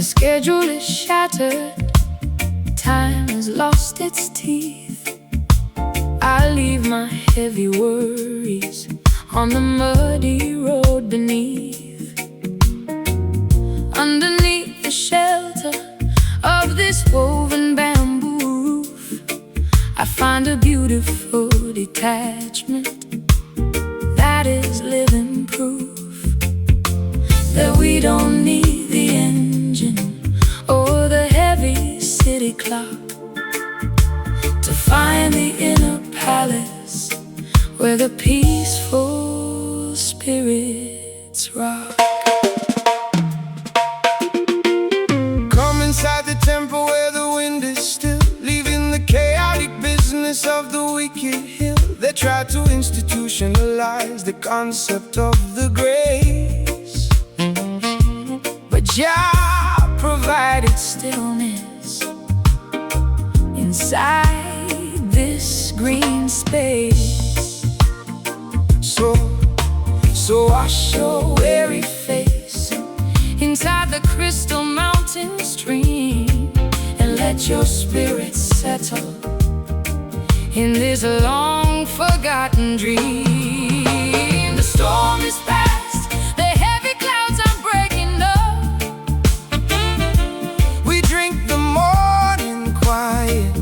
The schedule is shattered, time has lost its teeth. I leave my heavy worries on the muddy road beneath. Underneath the shelter of this woven bamboo roof, I find a beautiful detachment that is living proof that we don't need the engine or the heavy city clock to find the inner palace where the peaceful spirits rock. Come inside the temple where the wind is still, leaving the chaotic business of the wicked hill. They try to institutionalize the concept of the grace, but Jah provided stillness inside this green space. So wash your weary face inside the crystal mountain stream, and let your spirit settle in this long forgotten dream. The storm is past, the heavy clouds are breaking up. We drink the morning quiet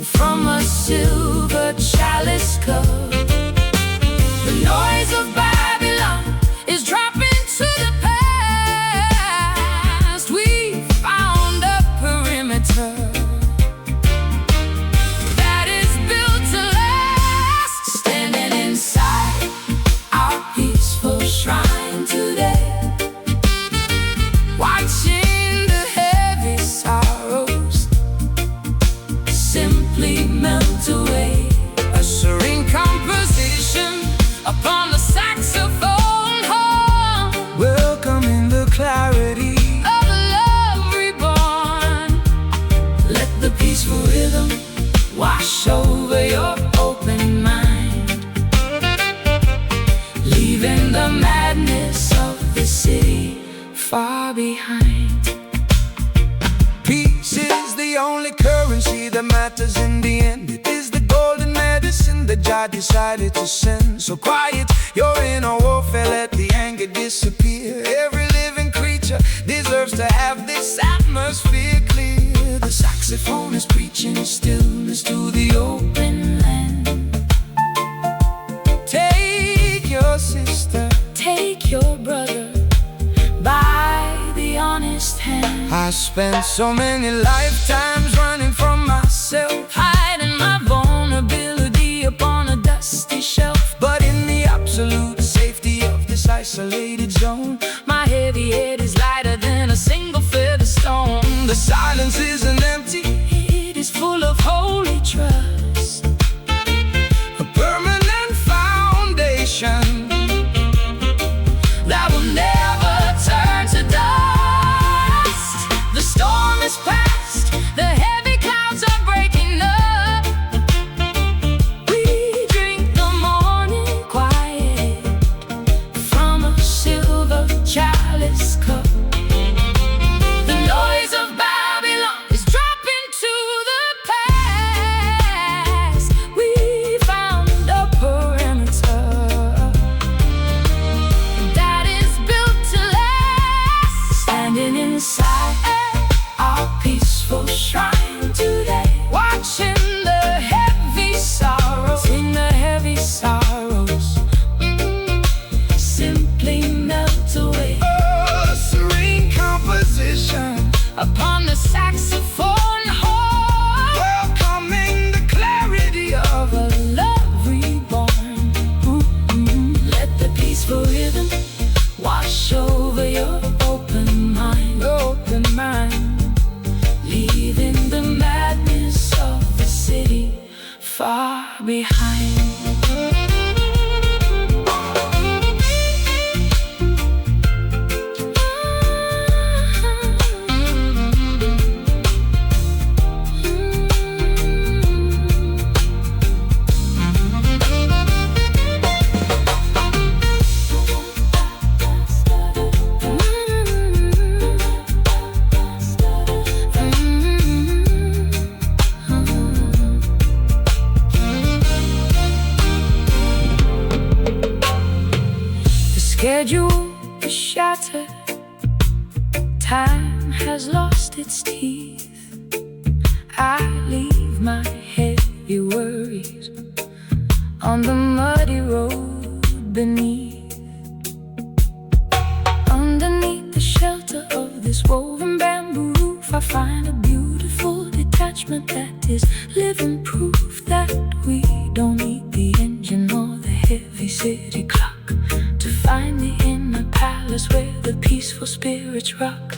from a silver chalice cup. The noise of Babylon is dropping to the past. We found a perimeter that is built to last, standing inside our peaceful shrine today, watching the heavy sorrows simply melt away. A serene composition upon the saxophone horn, welcoming the clarity of love reborn. Let the peaceful rhythm wash over your open mind, leaving the madness of the city far behind. Peace is the only currency that matters in the end. It is the golden medicine that Jah decided to send. So quiet your inner warfare, let the anger disappear. Every living creature deserves to have this atmosphere clear. The saxophone is preaching stillness to the open land. Take your sister, take your brother by the honest hand. I spent so many lifetimes running from myself, hiding my vulnerability upon a dusty shelf. But in the absolute safety of this isolated zone, my heavy head is lighter than a single feather stone. The silence isn't empty, it is full of holy trust, a permanent foundation that will never turn to dust. The storm is past, the heavy clouds are breaking up. We drink the morning quiet from a silver chalice cup. The noise of Babylon is dropping to the past. We found a perimeter that is built to last, standing inside our peaceful shrine today, watching the heavy sorrows, sing the heavy sorrows simply melt away. Oh, serene composition upon the saxophone horn, welcoming the clarity of a love reborn. Let the peaceful rhythm wash over your open mind, leaving the madness of the city far behind. Time has lost its teeth. I leave my heavy worries on the muddy road beneath. Underneath the shelter of this woven bamboo roof, I find a beautiful detachment that is living proof that we don't need the engine or the heavy city clock to find the inner palace where the peaceful spirits rock.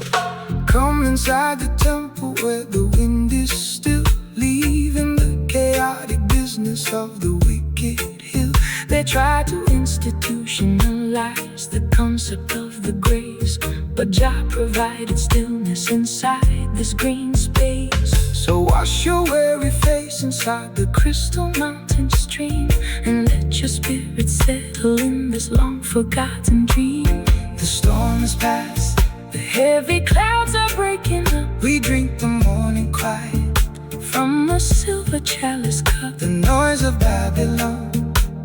Come inside the temple where the wind is still, leaving the chaotic business of the wicked hill. They try to institutionalize the concept of the grace, but Jah provided stillness inside this green space. So wash your weary face inside the Crystal mountain stream, and let your spirit settle in this long forgotten dream. The storm is past, the heavy clouds are breaking up. we drink the morning quiet From a silver chalice cup, the noise of Babylon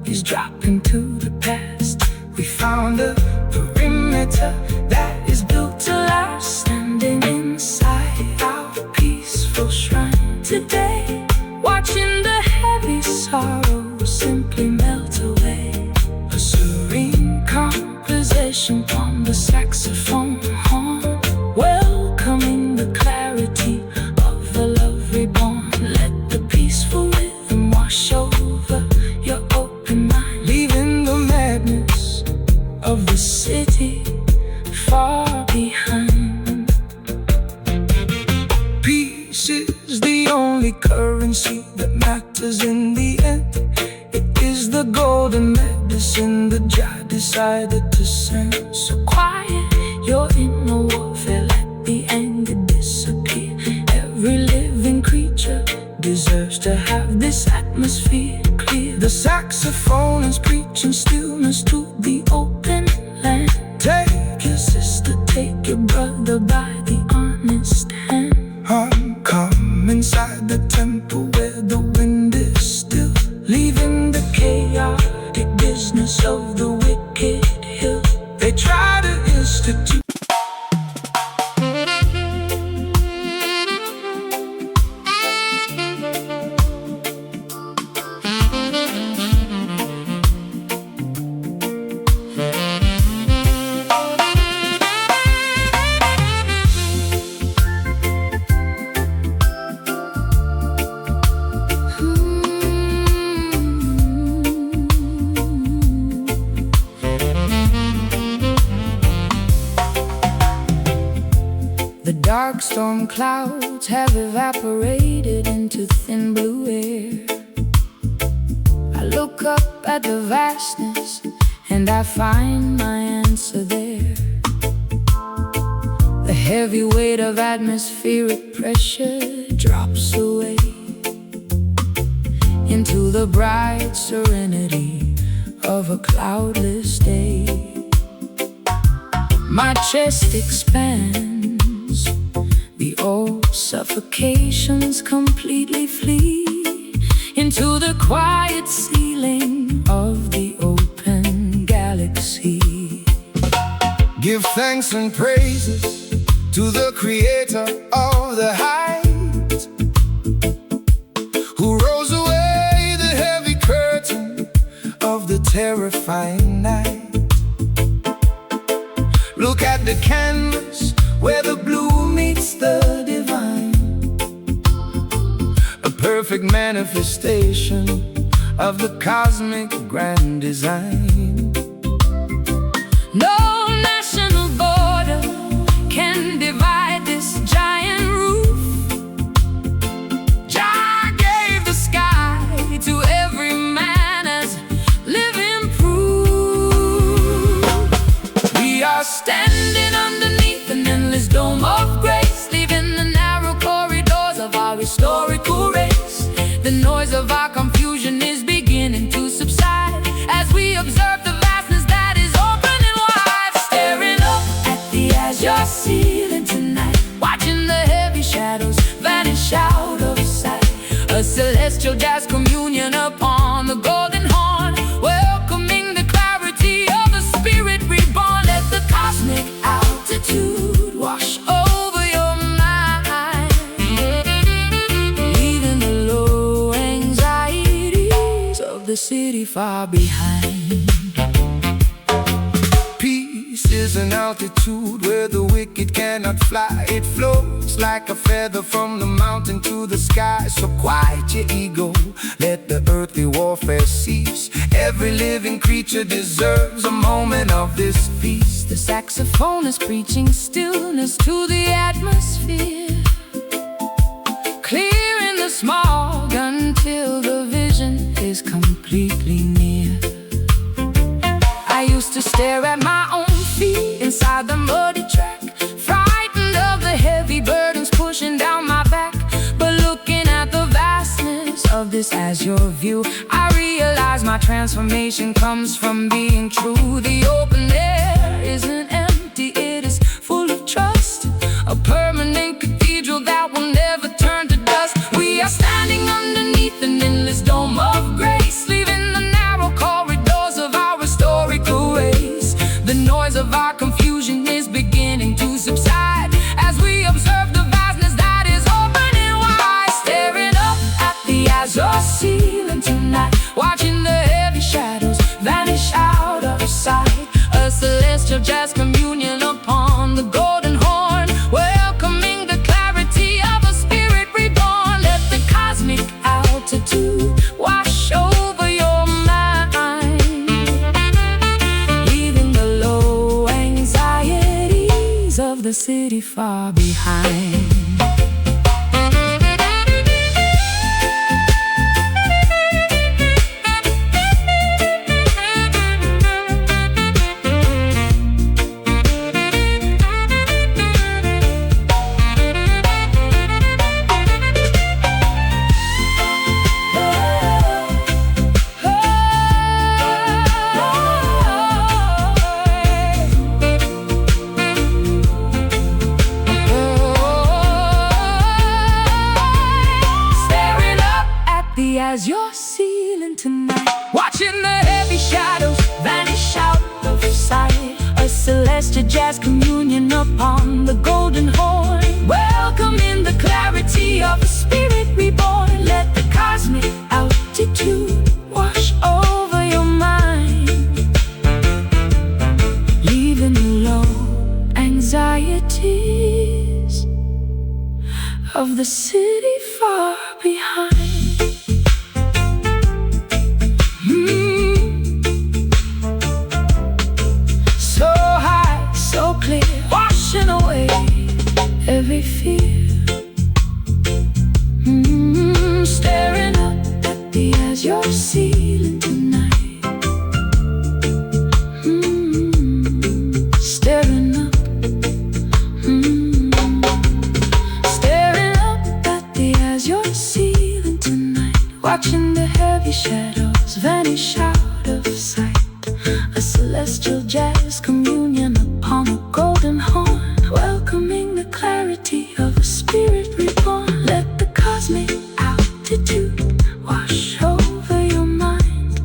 is dropping to the past. We found a perimeter That is built to last, standing inside our peaceful shrine today, watching the heavy sorrow simply melt away. a serene Composition on the saxophone horn, welcoming the clarity of the love reborn. Let the peaceful rhythm wash over your open mind, leaving the madness of the city far behind. Peace is the only currency that matters in the end. It is the golden medicine that Jah decided to send. So quiet your inner warfare, let the anger disappear. Every living creature deserves to have this atmosphere clear. The saxophone is preaching stillness to the open land. Take your sister, take your brother by the honest hand. Come inside the temple where the wind is still, Leaving the chaotic business of the wicked hill. they try to institute The dark storm clouds have evaporated into thin blue air. I look up at the vastness and I find my answer there. The heavy weight of atmospheric pressure drops away into the bright serenity of a cloudless day. My chest expands, the old suffocations completely flee into the quiet ceiling of the open galaxy. Give thanks and praises to the creator of the height, who rolls away the heavy curtain of the terrifying night. Look at the canvas where the blue meets the divine, a perfect manifestation of the cosmic grand design. No national border can divide this giant roof. Jah gave the sky to every man as living proof. We are standing underneath an endless dome of grace, leaving the narrow corridors of our historical race. The noise of our confusion is beginning to subside as we observe the vastness that is opening wide. Staring up at the azure ceiling tonight, watching the heavy shadows vanish out of sight. A celestial jazz communion upon the golden horn, welcoming the clarity of the spirit reborn. Let the cosmic altitude wash over city far behind. Peace is an altitude where the wicked cannot fly. It floats like a feather from the mountain to the sky. So quiet your ego, let the earthly warfare cease. Every living creature deserves a moment of this peace. The saxophone is preaching stillness to the atmosphere, clearing the smog until the vision is completely near. I used to stare at my own feet inside the muddy track, frightened of the heavy burdens pushing down my back. But looking at the vastness of this azure view, I realize my transformation comes from being true. The open air isn't empty, it is full of trust, a permanent cathedral that will never turn to dust. We are standing underneath an endless dome of grace, leaving the narrow corridors of our historical ways. The noise of our confusion is beginning to subside as we observe the vastness that is opening wide. Staring up at the azure ceiling tonight, watching the heavy shadows vanish out of sight. A celestial jazz communion upon the golden horn, welcoming the clarity of a spirit reborn. Let the cosmic altitude wash over your mind, leaving the low anxieties of the city far behind. As your ceiling tonight, watching the heavy shadows vanish out of sight. A celestial jazz communion upon the golden horn, welcoming the clarity of a spirit reborn. Let the cosmic altitude wash over your mind, leaving the low anxieties of the city far behind. Washing away every fear. Staring up at the azure ceiling tonight. Staring up. Staring up at the azure ceiling tonight, watching the heavy shadows vanish out of sight. A celestial jazz communion upon a golden horn, welcoming the clarity of a spirit reborn. Let the cosmic altitude wash over your mind,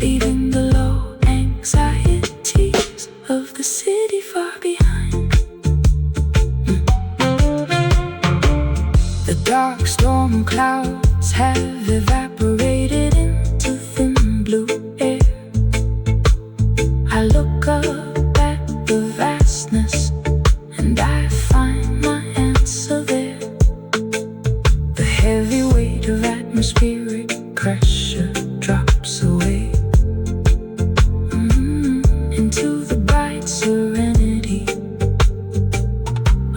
leaving the low anxieties of the city far behind. The dark storm clouds have evaporated into thin blue air. I look up at the vastness and I find my answer there. The heavy weight of atmospheric pressure drops away into the bright serenity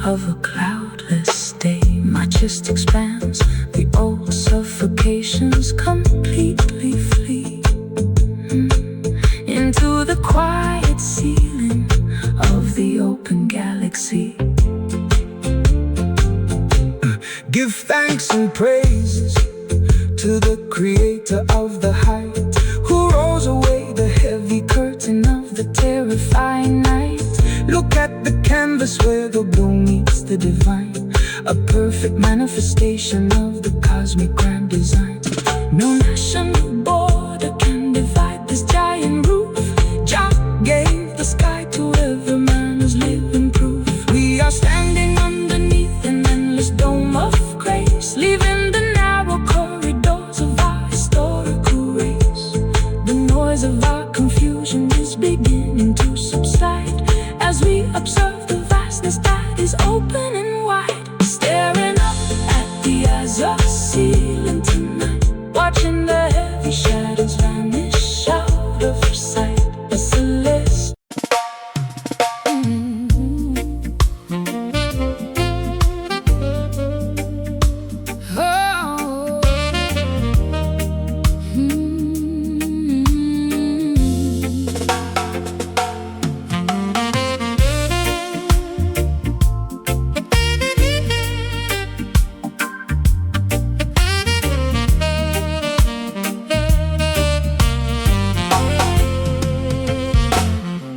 of a cloudless day. My chest expands, the old suffocations completely flee into the quiet ceiling of the open galaxy. Give thanks and praises to the creator of the height, who rolls away the heavy curtain of the terrifying night. Look at the canvas where the blue meets the divine, a perfect manifestation of the cosmic grand design. No national border can divide this giant roof. Jah gave the sky to every man who's living proof. We are standing underneath an endless dome of grace, leaving the narrow corridors of open and wide, staring up at the azure ceiling tonight, watching the heavy shadows vanish out of sight. A celeste.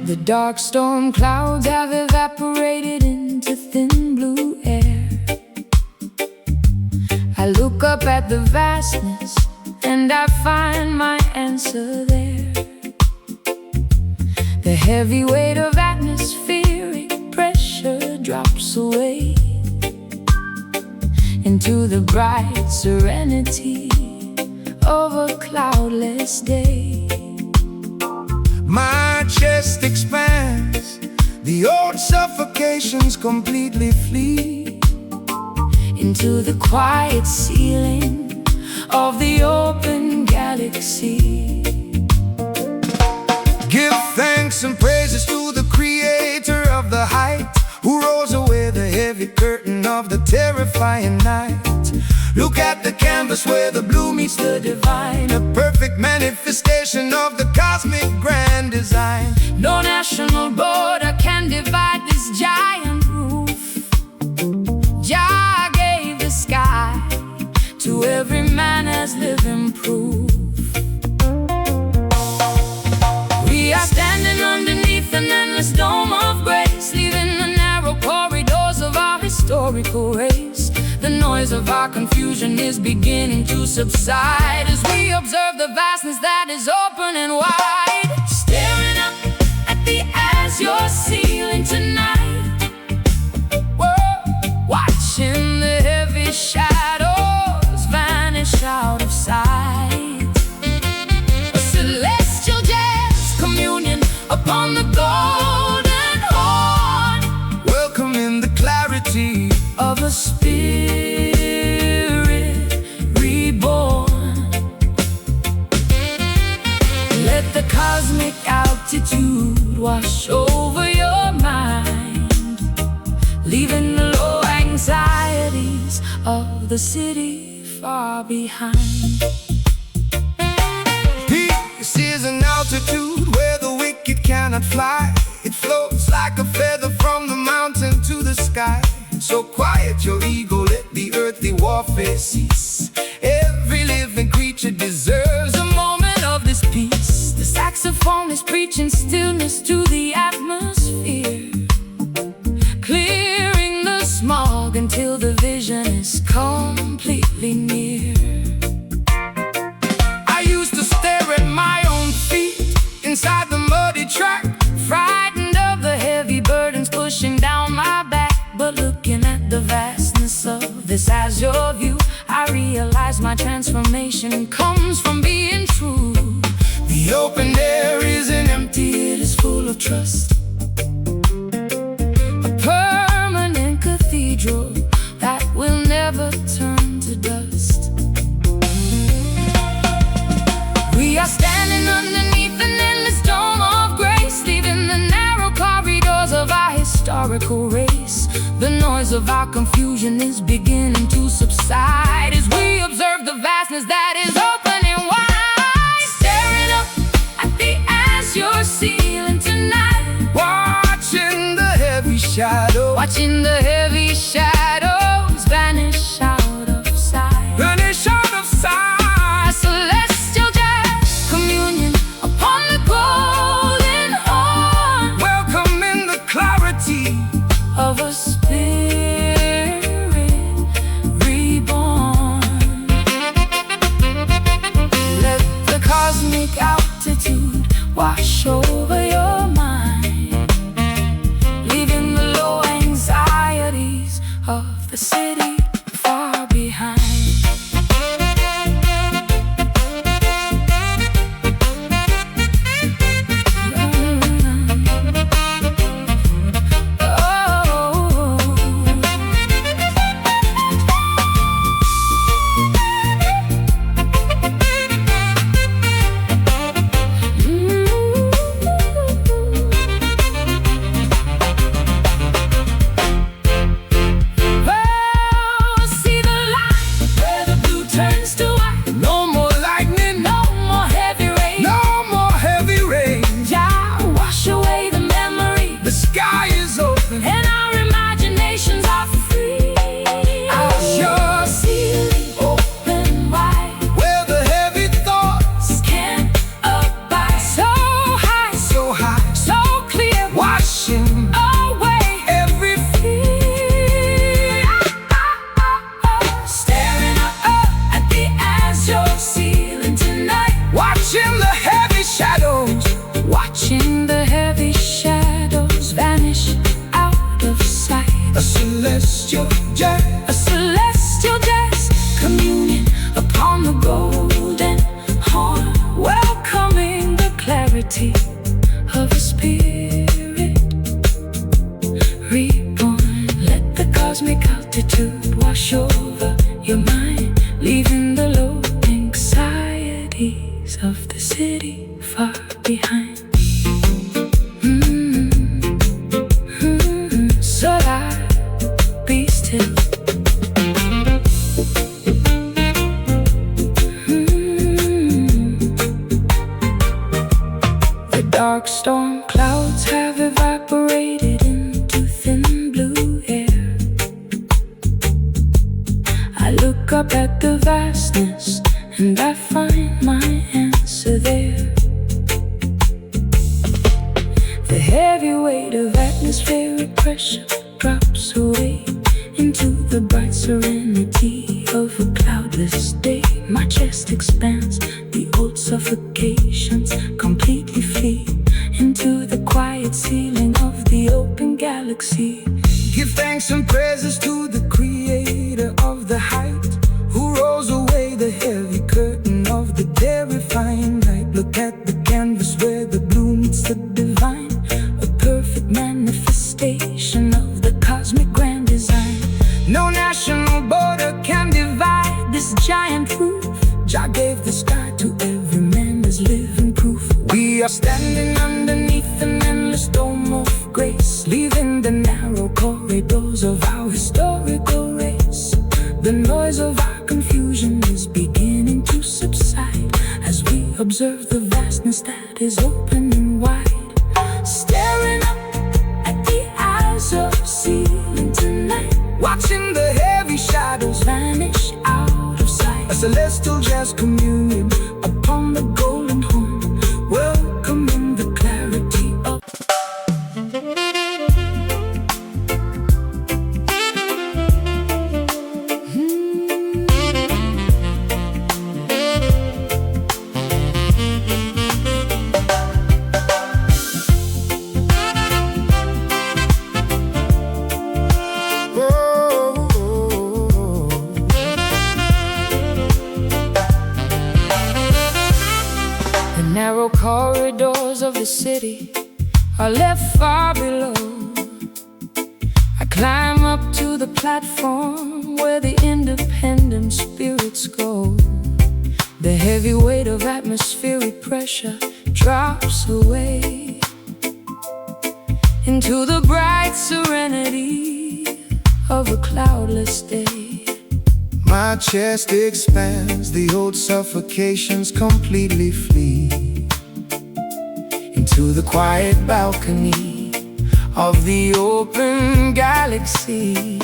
The dark storm clouds have evaporated into thin blue air. I look up at the vastness and I find my answer there. The heavy weight of atmospheric pressure drops away into the bright serenity of a cloudless day. My chest expands, the old suffocations completely flee into the quiet ceiling of the open galaxy. Give thanks and praises to the creator of the height, who rolls away the heavy curtain of the terrifying night. Look at the canvas where the blue meets the divine, a perfect manifestation of the cosmic grand design. No national border can divide this giant roof. Jah gave the sky to every man as living proof. We are standing underneath an endless dome of grace, leaving the narrow corridors of our historical race. The noise of our confusion is beginning to subside as we observe the vastness that is open and wide. Staring up at the azure ceiling tonight, we're watching the heavy shadows vanish out of sight. A celestial jazz communion upon the golden horn, welcoming the clarity of a spirit reborn. Let the cosmic altitude wash over your mind, leaving the low anxieties of the city far behind. Peace is an altitude where the wicked cannot fly. It floats like a feather from the mountain to the sky. So quiet your ego, let the earthly warfare cease. Every living creature deserves a moment of this peace. The saxophone is preaching stillness to the atmosphere, clearing the smog until the vision is completely near. I used to stare at my own feet inside the muddy track, frightened of the heavy burdens pushing down my back. But looking at the vastness of this azure view, I realize my transformation comes from being true. The open air isn't empty, It is full of trust, a permanent cathedral that will never turn to dust. We are standing underneath an endless dome of grace, leaving the narrow corridors of our historical race. The noise of our confusion is beginning to subside as we observe the vastness that is open and wide. Staring up at the azure ceiling tonight, watching the heavy shadow, watching the heavy shadows vanish out of sight. vanish out of sight. A celestial jazz communion upon the golden horn, Welcoming the clarity of a spirit reborn. Let the cosmic altitude wash over your mind, leaving the low anxieties of the gratitude wash over your mind, leaving the low anxieties of the city far behind. So I be still. The dark storm clouds have evaporated into thin blue air. I look up at the vastness and I find my answer there. The heavy weight of atmospheric pressure drops away into the bright serenity of a cloudless day. My chest expands, the old suffocations completely flee into the quiet ceiling of the open galaxy. Give thanks and praises to the creator of the height, who rolls away the heavy curtain of the terrifying night. Look at the canvas where the blue meets the divine, a perfect manifestation of the cosmic grand design. No national border can divide this giant roof. Jah gave the sky to every man as living proof. We are standing underneath an endless dome of grace, leaving the narrow corridors of our historical race. The noise of our confusion is beginning to subside as we observe the vastness that is opening wide, staring up at the eyes of ceiling tonight, watching the heavy shadows vanish out of sight. A celestial jazz communion upon the golden horn, welcoming the clarity of narrow corridors of the city are left far below. I climb up to the platform where the independent spirits go. The heavy weight of atmospheric pressure drops away into the bright serenity of a cloudless day. my chest expands, the old suffocations completely flee into the quiet balcony of the open galaxy.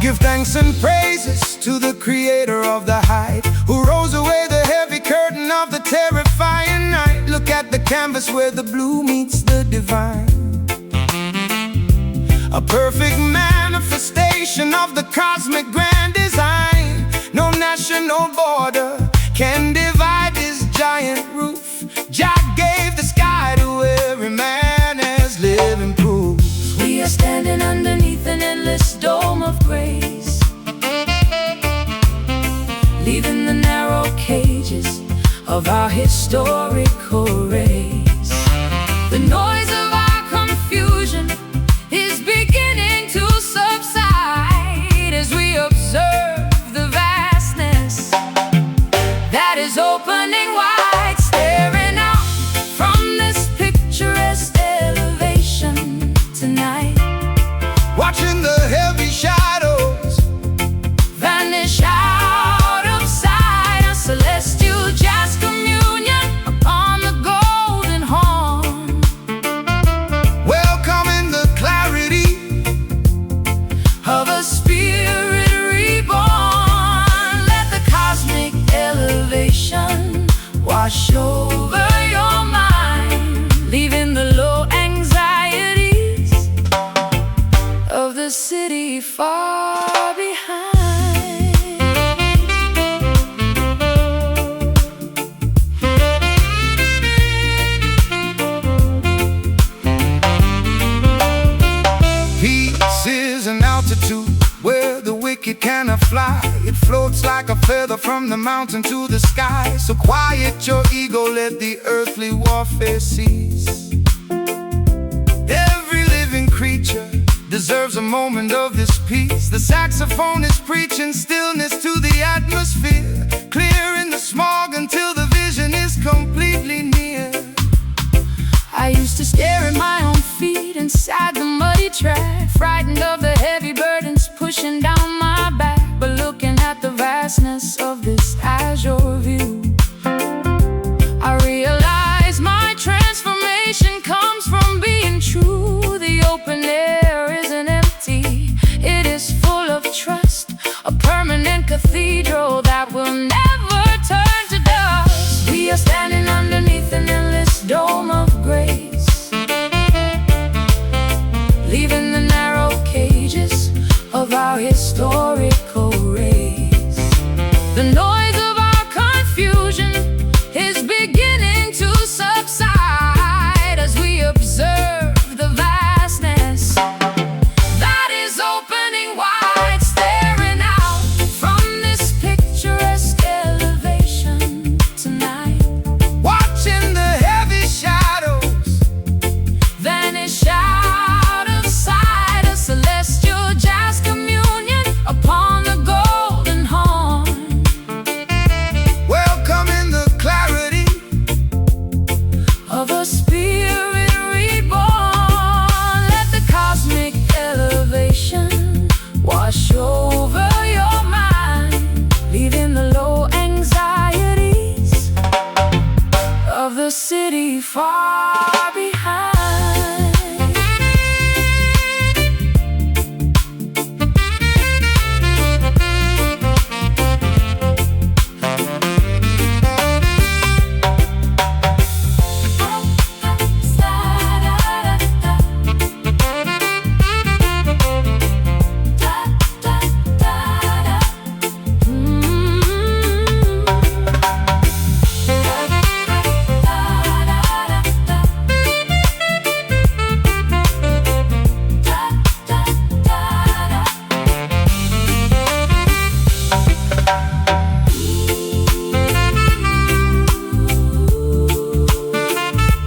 Give thanks and praises to the creator of the height, who rolls away the heavy curtain of the terrifying night. Look at the canvas where the blue meets the divine, a perfect manifestation of the cosmic grand design. No national border can divide this giant roof. Jah gave the sky to every man as living proof. We are standing underneath an endless dome of grace, leaving the narrow cages of our historical race. The noise of our confusion is beginning to subside as we observe the vastness that is opening wide, staring out from this picturesque elevation tonight, Watching the heavy shadows vanish out of sight. A celestial jazz communion upon the golden horn, welcoming the clarity of a spirit reborn. Let the cosmic elevation wash over your mind, leaving the low anxieties of the city far behind. Peace is an altitude where the wicked cannot fly. It floats like a feather from the mountain to the sky. So quiet your ego, let the earthly warfare cease. Every living creature deserves a a moment of this peace. The saxophone is preaching stillness to the atmosphere, clearing the smog until the vision is completely near. I used to stare at my own feet inside the muddy track, frightened of the heavy burdens pushing down my back. But looking at the vastness of this azure view, I realize my transformation comes from being true. The open air isn't empty, it is full of trust, a permanent cathedral that will never turn to dust. We are standing underneath an endless dome of grace, leaving the narrow cages of our historical race. The noise of our confusion is beginning to subside as we observe the vastness that is opening wide, staring out from this picturesque elevation tonight, watching the heavy shadows vanish out of sight. A celestial jazz communion upon the golden horn, welcoming the clarity of a spirit reborn. Let the cosmic elevation wash over your mind, leaving the low anxieties of the city far behind.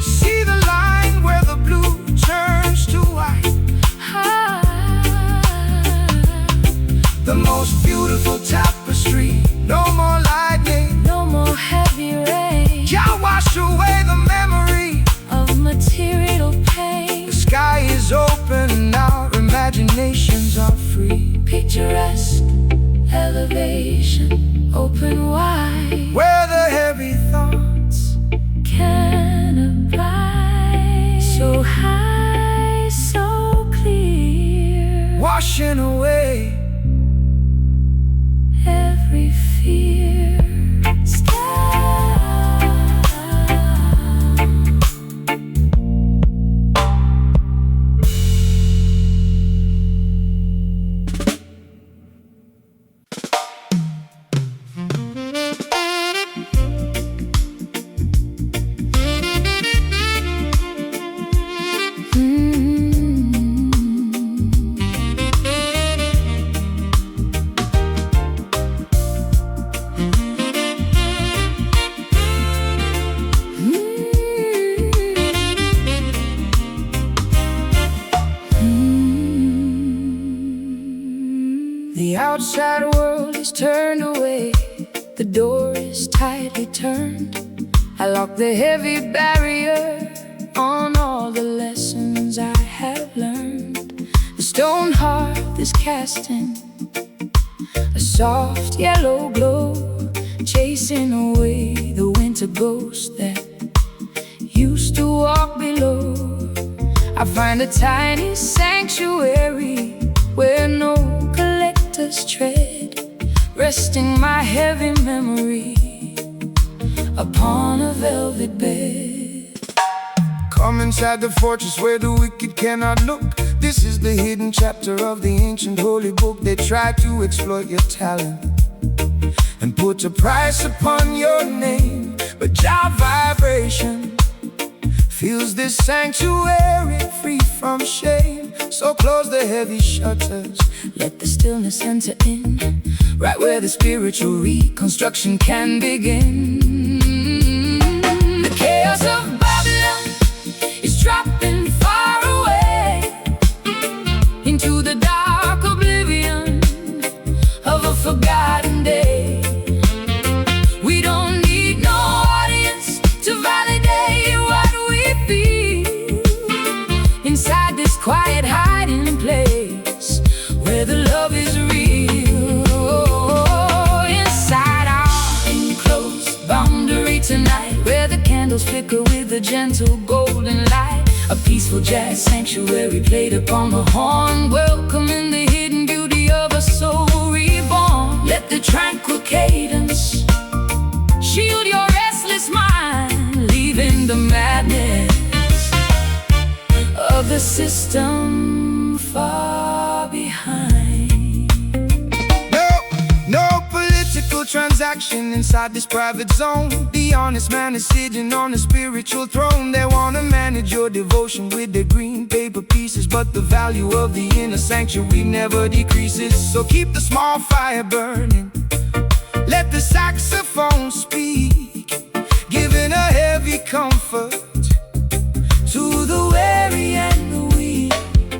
See the line where the blue turns to white, the most beautiful tapestry. No more lightning, No more heavy rain can't wash away the memory. of material pain. The sky is open and our imaginations are free, Picturesque elevation, open wide, where the heavy thoughts can abide. So high, so clear, washing away every fear. The outside world is turned away, the door is tightly turned. I lock the heavy barrier on all the lessons I have learned. The stone heart is casting a soft yellow glow, chasing away the winter ghost that used to walk below. I find a tiny sanctuary where no collectors tread, resting my heavy memory upon a velvet bed. Come inside the fortress where the wicked cannot look. This is the hidden chapter of the ancient holy book. They try to exploit your talent and put a price upon your name, but Jah vibration fills this sanctuary free from shame. So close the heavy shutters, let the stillness enter in, right where the spiritual reconstruction can begin. The chaos of Babylon is dropping far away into the dark inside this quiet hiding place where the love is real. Inside our enclosed boundary tonight, where the candles flicker with a gentle golden light, a peaceful jazz sanctuary played upon the horn, welcoming the hidden beauty of a soul reborn. Let the tranquil cadence shield your restless mind, leaving the madness of the system far behind. No political transaction inside this private zone. The honest man is sitting on a spiritual throne. They wanna manage your devotion with their green paper pieces, but the value of the inner sanctuary never decreases. So keep the small fire burning, let the saxophone speak, giving a heavy comfort to the weary and the weak.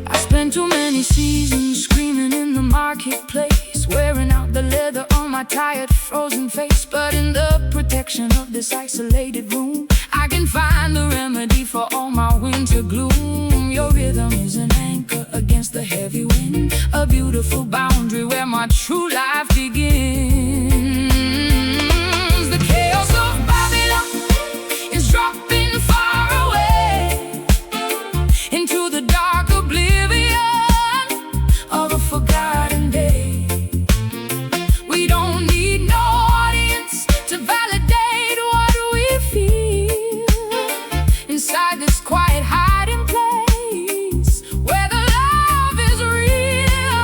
I spent too many seasons screaming in the marketplace, wearing out the leather on my tired, frozen face. But in the protection of this isolated room, I can find the remedy for all my winter gloom. Your rhythm is an anchor against the heavy wind, a beautiful boundary where my true life begins. The chaos of Babylon is dropping far away into the dark oblivion of a forgotten day. We don't need no audience to validate what we feel inside this quiet hiding place where the love is real.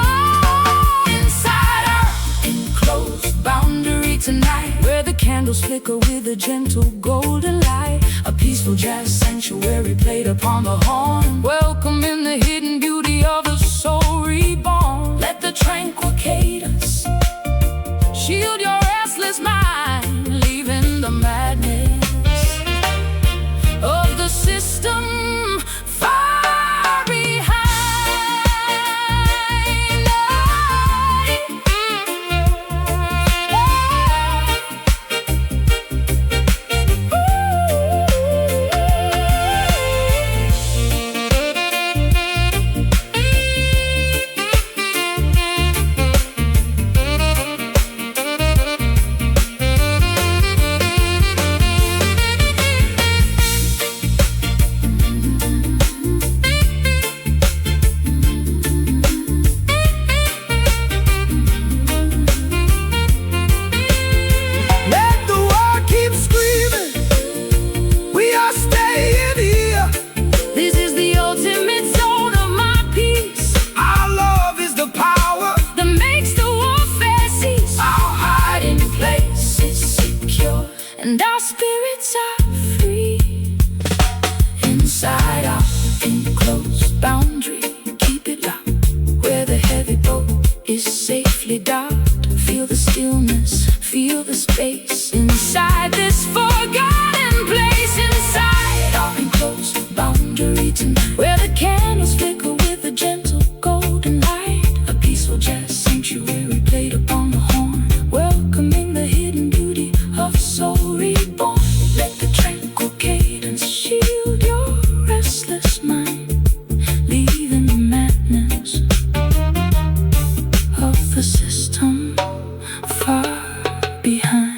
Inside our enclosed boundary tonight, where the candles flicker with a gentle golden light, a peaceful jazz sanctuary played upon the horn, welcoming the hidden beauty of a soul reborn. Let the tranquil cadence shield your restless mind, leaving the madness of the system far behind. And our spirits are free inside our enclosed boundary. Keep it locked where the heavy boat is safely docked. Feel the stillness, feel the space inside this forgotten place. Inside our enclosed boundary tonight, where the candles flicker with a gentle golden light, a peaceful jazz sanctuary played upon the horn, welcoming the hidden beauty of soul reborn. Let the tranquil cadence shield your restless mind, leaving the madness of the system far behind.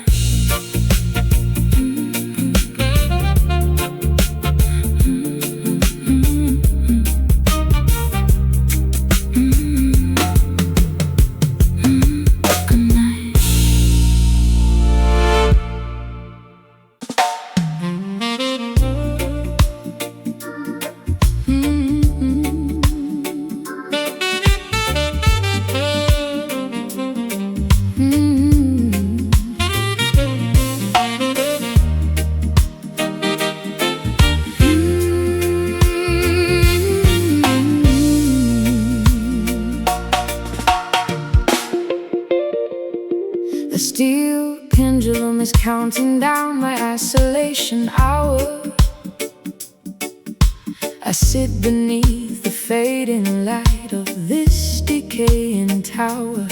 The steel pendulum is counting down my isolation hour. I sit beneath the fading light of this decaying tower.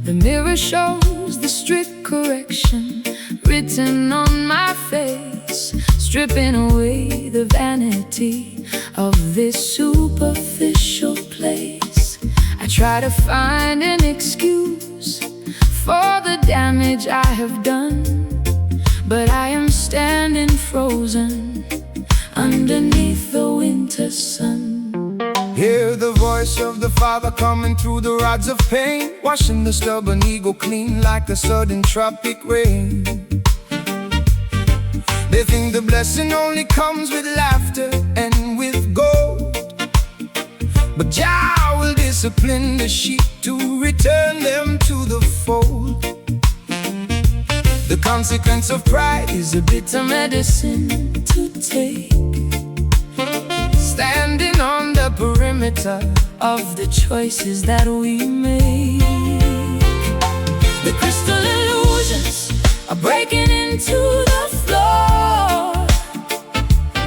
The mirror shows the strict correction written on my face, stripping away the vanity of this superficial place. I try to find an excuse for the damage I have done, but I am standing frozen underneath the winter sun. Hear the voice of the Father coming through the rods of pain, washing the stubborn ego clean like the sudden tropic rain. They think the blessing only comes with laughter and with gold, but Jah will discipline the sheep to return them to the fold. The consequence of pride is a bitter medicine to take, standing on the perimeter of the choices that we make. The crystal illusions are breaking into the floor.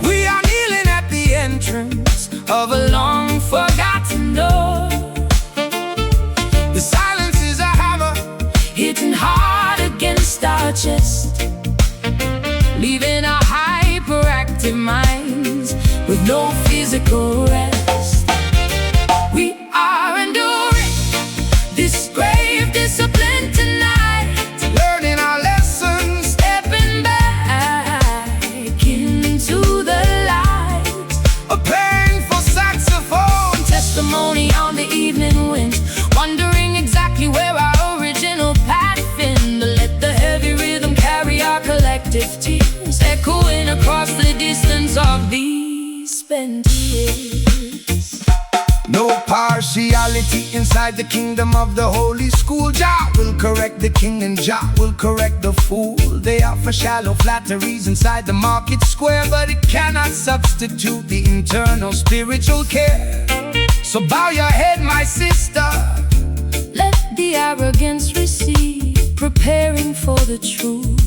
We are kneeling at the entrance of a long forgotten door. The silence is a hammer hitting hard against our chest, leaving our hyperactive minds with no physical rest. We are enduring this grave discipline tonight, learning our lessons, stepping back into the light. A painful saxophone testimony on the evening wind, wondering exactly where our original path been. To let the heavy rhythm carry our collective tears, echoing across the distance of these spent years. No partiality inside the kingdom of the holy school. Jah will correct the king and Jah will correct the fool. They offer shallow flatteries inside the market square, but it cannot substitute the internal spiritual care. So bow your head, my sister, let the arrogance recede, preparing for the truth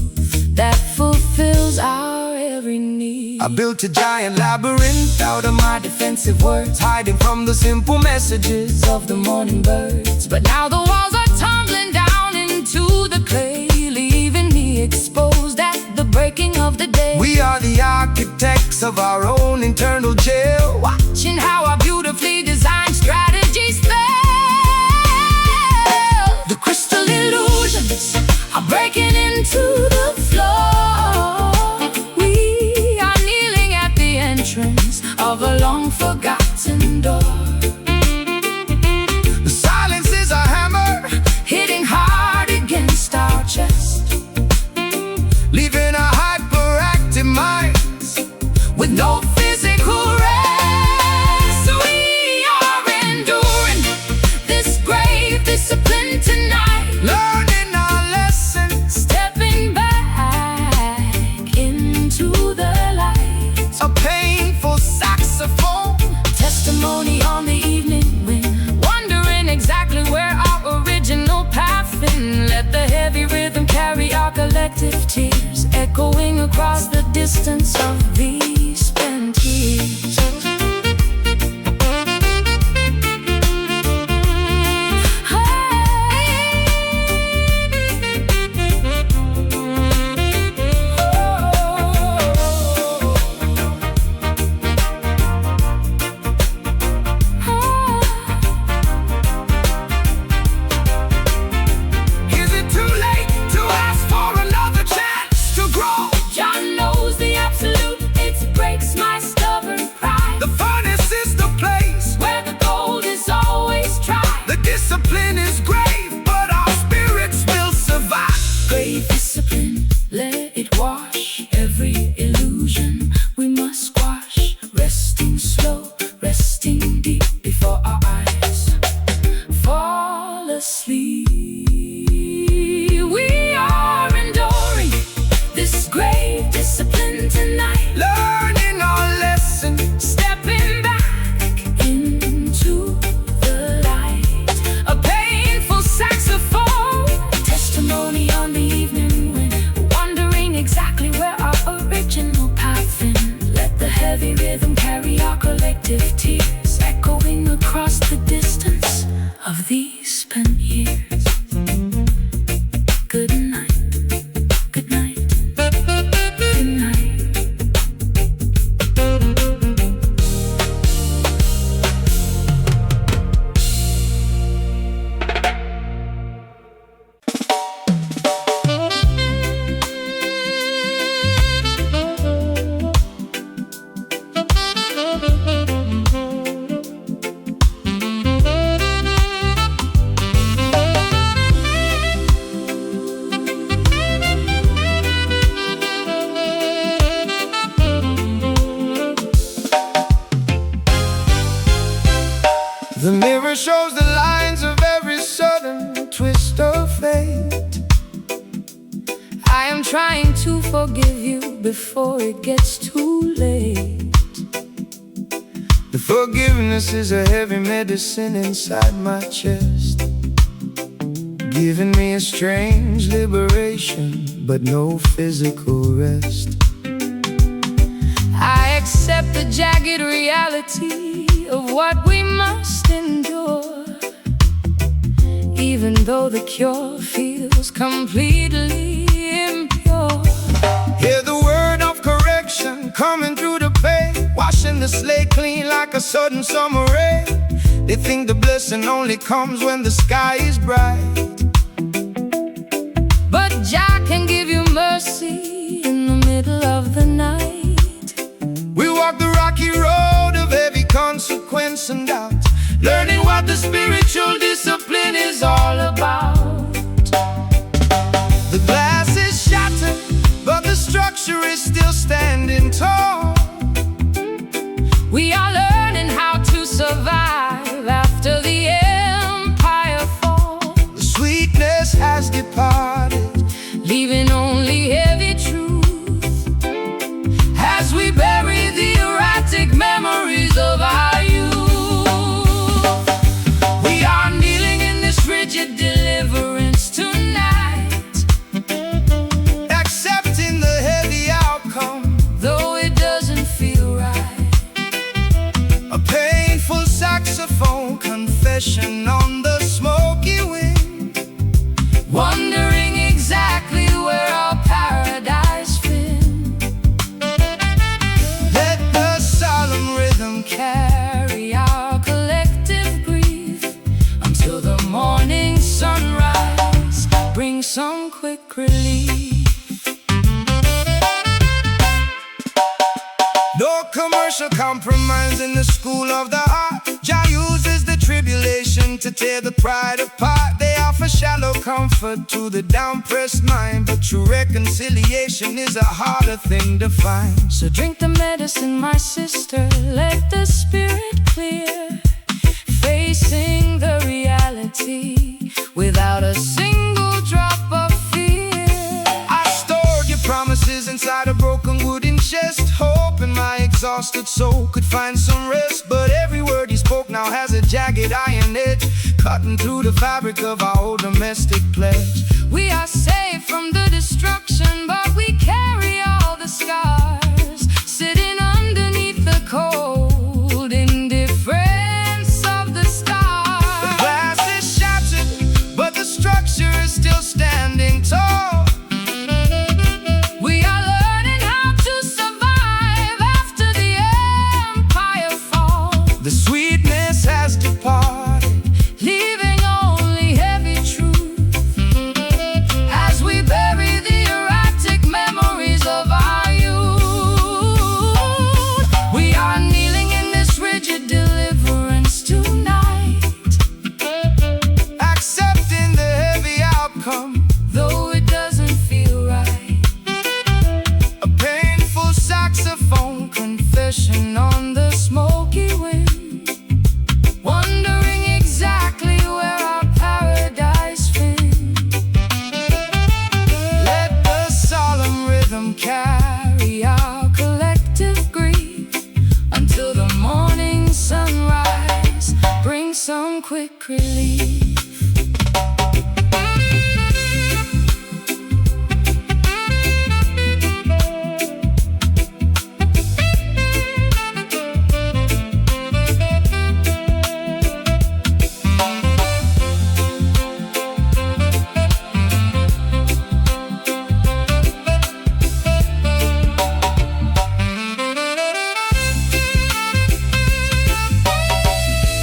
that fulfills our every need. I built a giant labyrinth out of my defensive words, hiding from the simple messages of the morning birds. But now the walls are tumbling down into the clay, leaving me exposed at the breaking of the day. We are the architects of our own internal jail, watching how our beautifully designed strategies fail. The crystal illusions are breaking into the floor. We are kneeling at the entrance of a long forgotten door. The silence is a hammer hitting hard against our chest, leaving our hyperactive minds with no physical rest. We are enduring this grave discipline tonight, learning our lessons, stepping back into the light. A painful saxophone testimony on the evening wind, wondering exactly where our original path been. Let the heavy rhythm carry our collective tears, echoing across the distance of these spent years. Is it too late to ask for another chance to grow? John knows the absolute, it breaks my stubborn pride. The mirror shows the lines of every sudden twist of fate. I am trying to forgive you before it gets too late. The forgiveness is a heavy medicine inside my chest, giving me a strange liberation, but no physical rest. I accept the jagged reality of what we must endure, even though the cure feels completely impure. Hear the word of correction coming through the pain, washing the slate clean like a sudden summer rain. They think the blessing only comes when the sky is bright, but Jah can give you mercy in the middle of the night. We walk the rocky road of heavy consequence and doubt, learning what the spiritual discipline is all about. The glass is shattered, but the structure is still standing tall. We are learning how to survive after the empire falls. The sweetness has departed, leaving only heavy truth as we bury the erratic memories of our youth. We are kneeling in this rigid deliverance tonight, accepting the heavy outcome, though it doesn't feel right. A painful saxophone confession on the smoky wind, wondering exactly where our paradise been. Let the solemn rhythm Carry our collective grief until the morning sunrise. Bring some quick relief. no commercial compromise in the school of the heart. Jah uses the tribulation to tear the pride apart. They offer shallow comfort to the down-pressed mind, but true reconciliation is a harder thing to find. So drink the medicine, my sister, let the spirit clear, facing the reality without a single drop of fear. I stored your promises inside a broken wooden chest, hoping my exhausted soul could find some rest. But every word he spoke now has a jagged iron edge, cutting through the fabric of our old domestic pledge. We are safe from the destruction, but we carry all the scars, sitting underneath the cold indifference of the stars. The glass is shattered, but the structure is still standing tall. We are learning how to survive after the empire falls. The sweetness has departed, Leaving only heavy truth as we bury the erratic memories of our youth. We are kneeling in this rigid deliverance tonight, accepting the heavy outcome, though it doesn't feel right. a painful saxophone confession on the smoky wind, Wondering exactly where our paradise been. let the solemn rhythm Carry our collective grief until the morning sunrise. Bring some quick relief.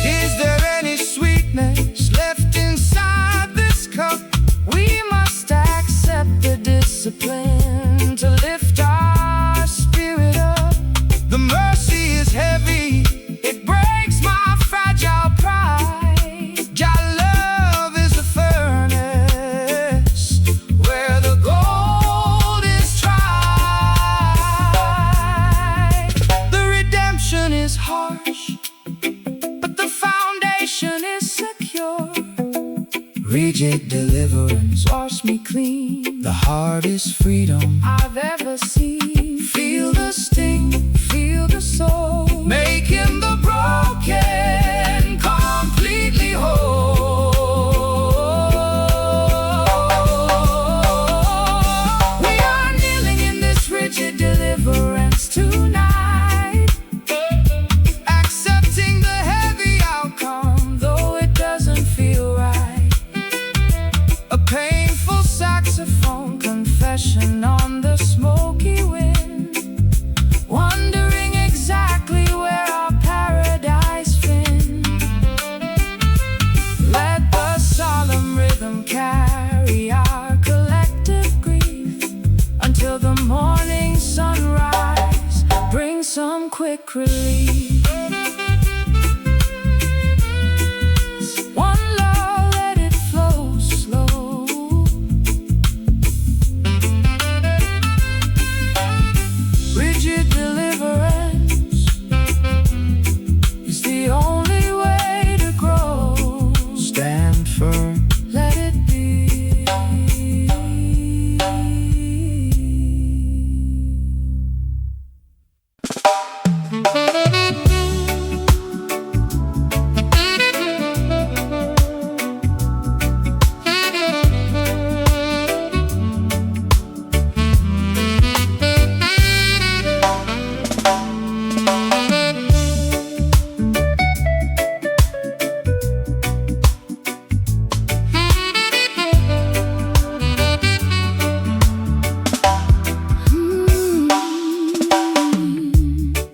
Is there any sweetness left Rigid deliverance, wash me clean. the hardest freedom I've ever seen. Feel the sting, Feel the soul, making the broken completely whole. we are kneeling in this rigid deliverance tonight, Accepting the heavy outcome, though it doesn't feel right. a painful Saxophone confession on the smoky wind, wondering exactly where our paradise been. Let the solemn rhythm carry our collective grief until the morning sunrise brings some quick relief. One love, let it flow slow. Rigid deliverance is the only way to grow. stand firm. Let it be.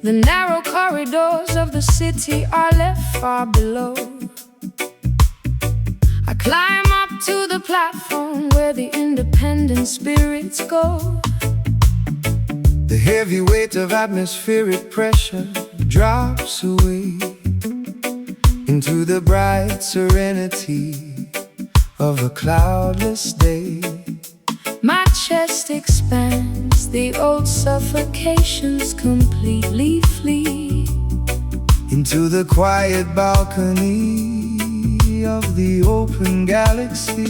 The narrow corridors of the city are left far below. I climb up to the platform where the independent spirits go. The heavy weight of atmospheric pressure drops away into the bright serenity of a cloudless day. My chest expands, the old suffocations completely flee Into the quiet balcony of the open galaxy.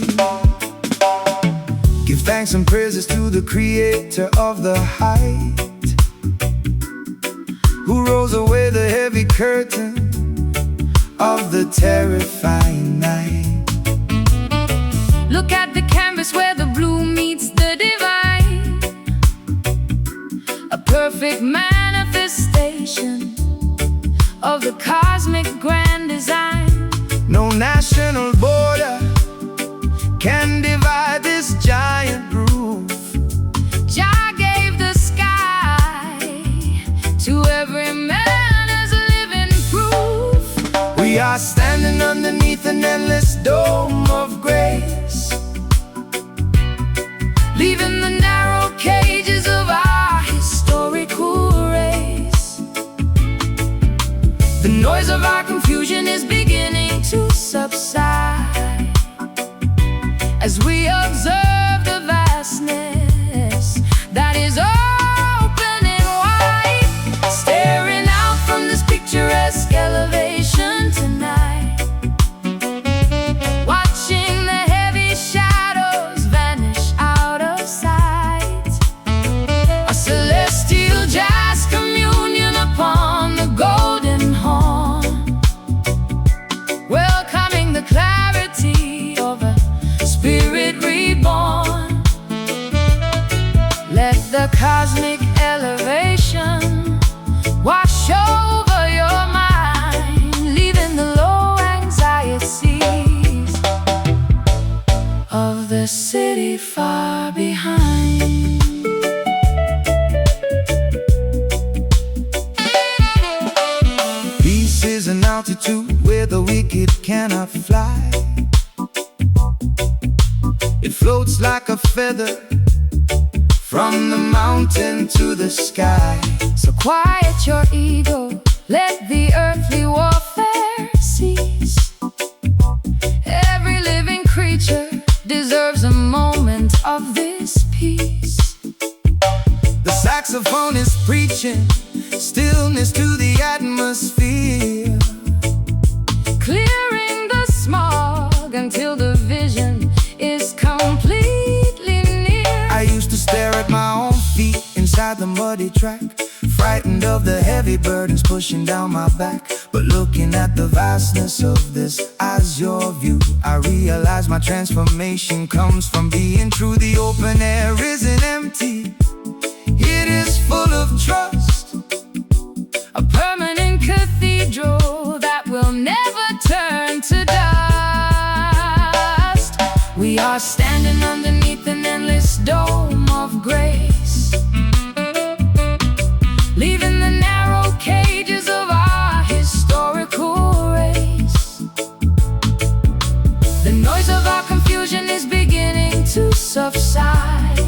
Give thanks and praises to the creator of the height, who rolls away the heavy curtain of the terrifying night. Look at the canvas where the blue meets the divine, a perfect manifestation of the cosmic grand design. No national border can divide this giant roof. Jah gave the sky to every man as a living proof. We are standing underneath an endless dome of grace, leaving the narrow cages of our historical race. The noise of our confusion is beginning to subside as we observe the vastness that is opening wide, staring out from this picturesque elevation tonight, watching the heavy shadows vanish out of sight. A celestial jazz communion upon the golden horn, welcoming the clarity of a spirit reborn. Let the cosmic elevation wash over your mind, leaving the low anxieties of the city far behind. Peace is an altitude where the wicked cannot fly. It floats like a feather from the mountain to the sky. So quiet your ego, let the earthly warfare cease. Every living creature deserves a moment of this peace. The saxophone is preaching stillness to the atmosphere, clearing the smog until the vision the muddy track, frightened of the heavy burdens pushing down my back. But looking at the vastness of this as your view, I realize my transformation comes from being true. The open air isn't empty, it is full of trust, a permanent cathedral that will never turn to dust. We are standing underneath an endless dome of grace, leaving the narrow cages of our historical race. The noise of our confusion is beginning to subside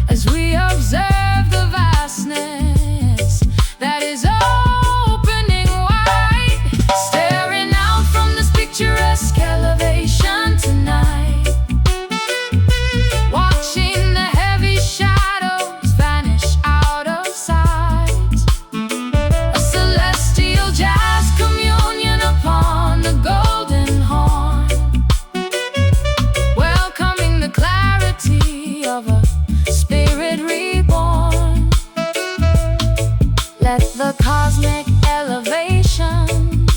as we observe the vastness that is opening wide, staring out from this picturesque elevation tonight, watching the heavy shadows vanish out of sight. A celestial jazz communion upon the golden horn, welcoming the clarity of a spirit reborn. Let the cosmic elevation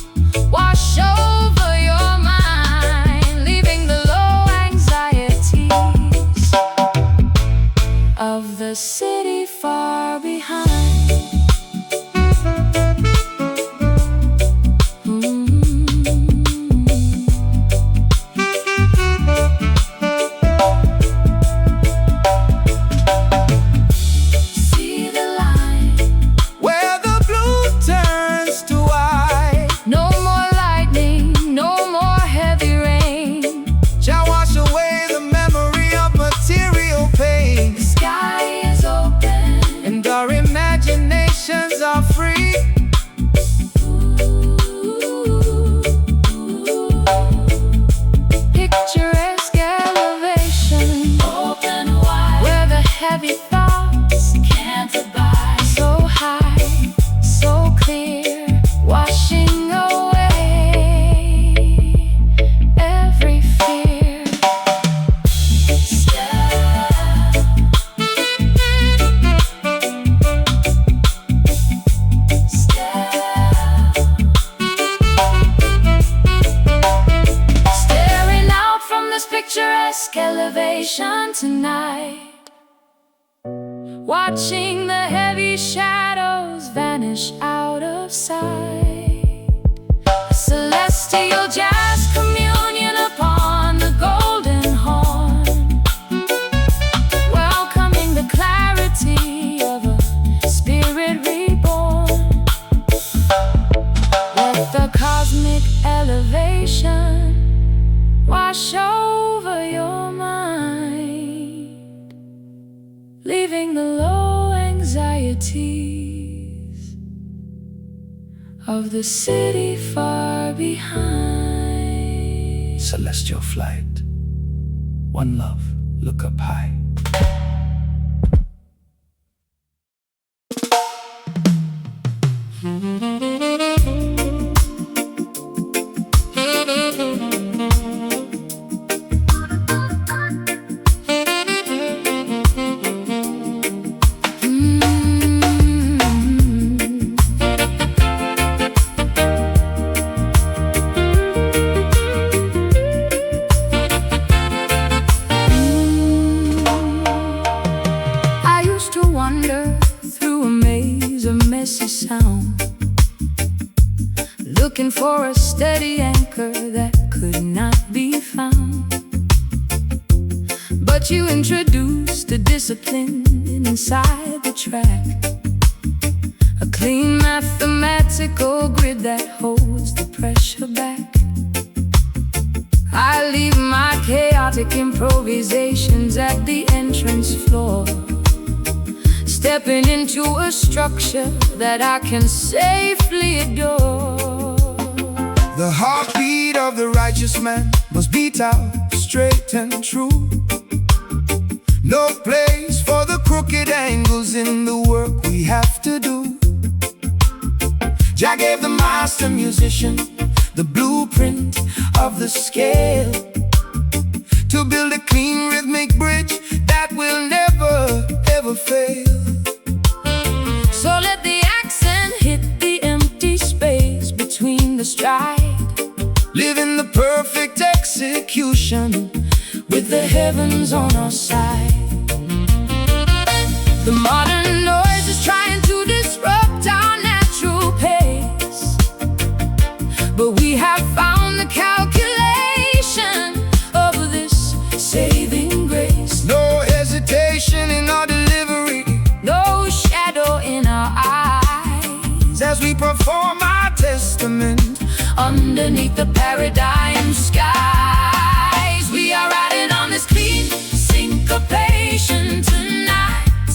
wash over your mind, leaving the low anxieties of the city far behind. See the line, where the blue turns to white, no more lightning, no more heavy rain. shall wash away the memory of material pain. The sky is open, And our imaginations are free. picturesque elevation, open wide, where the heavy thoughts Can't abide. so high, so clear, washing away every fear. Staring out from this picturesque elevation tonight, watching the heavy shadows vanish out of sight. A celestial jazz communion upon the golden horn, welcoming the clarity of a spirit reborn. Let the cosmic elevation wash over your mind, leaving the low anxieties of the city far behind. Celestial flight, one love, look up high. I used to wander through a maze of messy sound, looking for a steady anchor that could not be found. But you introduced a discipline inside the track, a clean mathematical grid that holds the pressure back. I leave my chaotic improvisations at the entrance floor, stepping into a structure that I can safely adore. The heartbeat of the righteous man must beat out straight and true. No place for the crooked angles in the work we have to do. Jah gave the master musician the blueprint of the scale to build a clean rhythmic bridge that will never ever fail. So let the accent hit the empty space between the stride, Living the perfect execution with the heavens on our side. The modern noise is trying to disrupt our natural pace, but we have found the calculation of this saving grace. No hesitation in our delivery, No shadow in our eyes, as we perform our testament underneath the paradigm skies. We are riding on this clean syncopation tonight,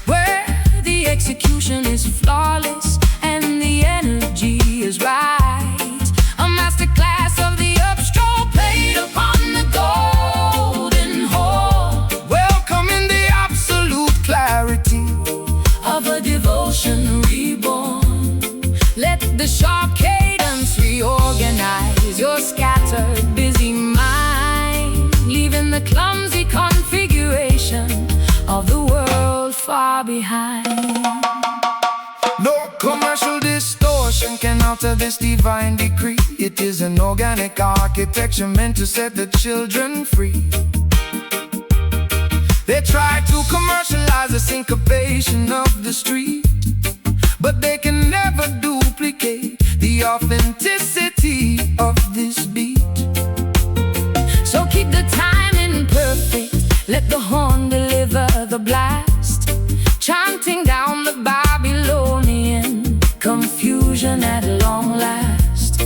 where the execution is flawless and the energy is right. A masterclass of the upstroke played upon the golden horn, welcoming the absolute clarity of a devotion reborn. Let the sharp cadence reorganize your scattered, busy mind, leaving the clumsy configuration of the world far behind. No commercial distortion can alter this divine decree. It is an organic architecture meant to set the children free. They try to commercialize the syncopation of the street, but they can never duplicate the authenticity of this beat. So keep the timing perfect, let the horn deliver the blast, chanting down the Babylonian confusion at long last.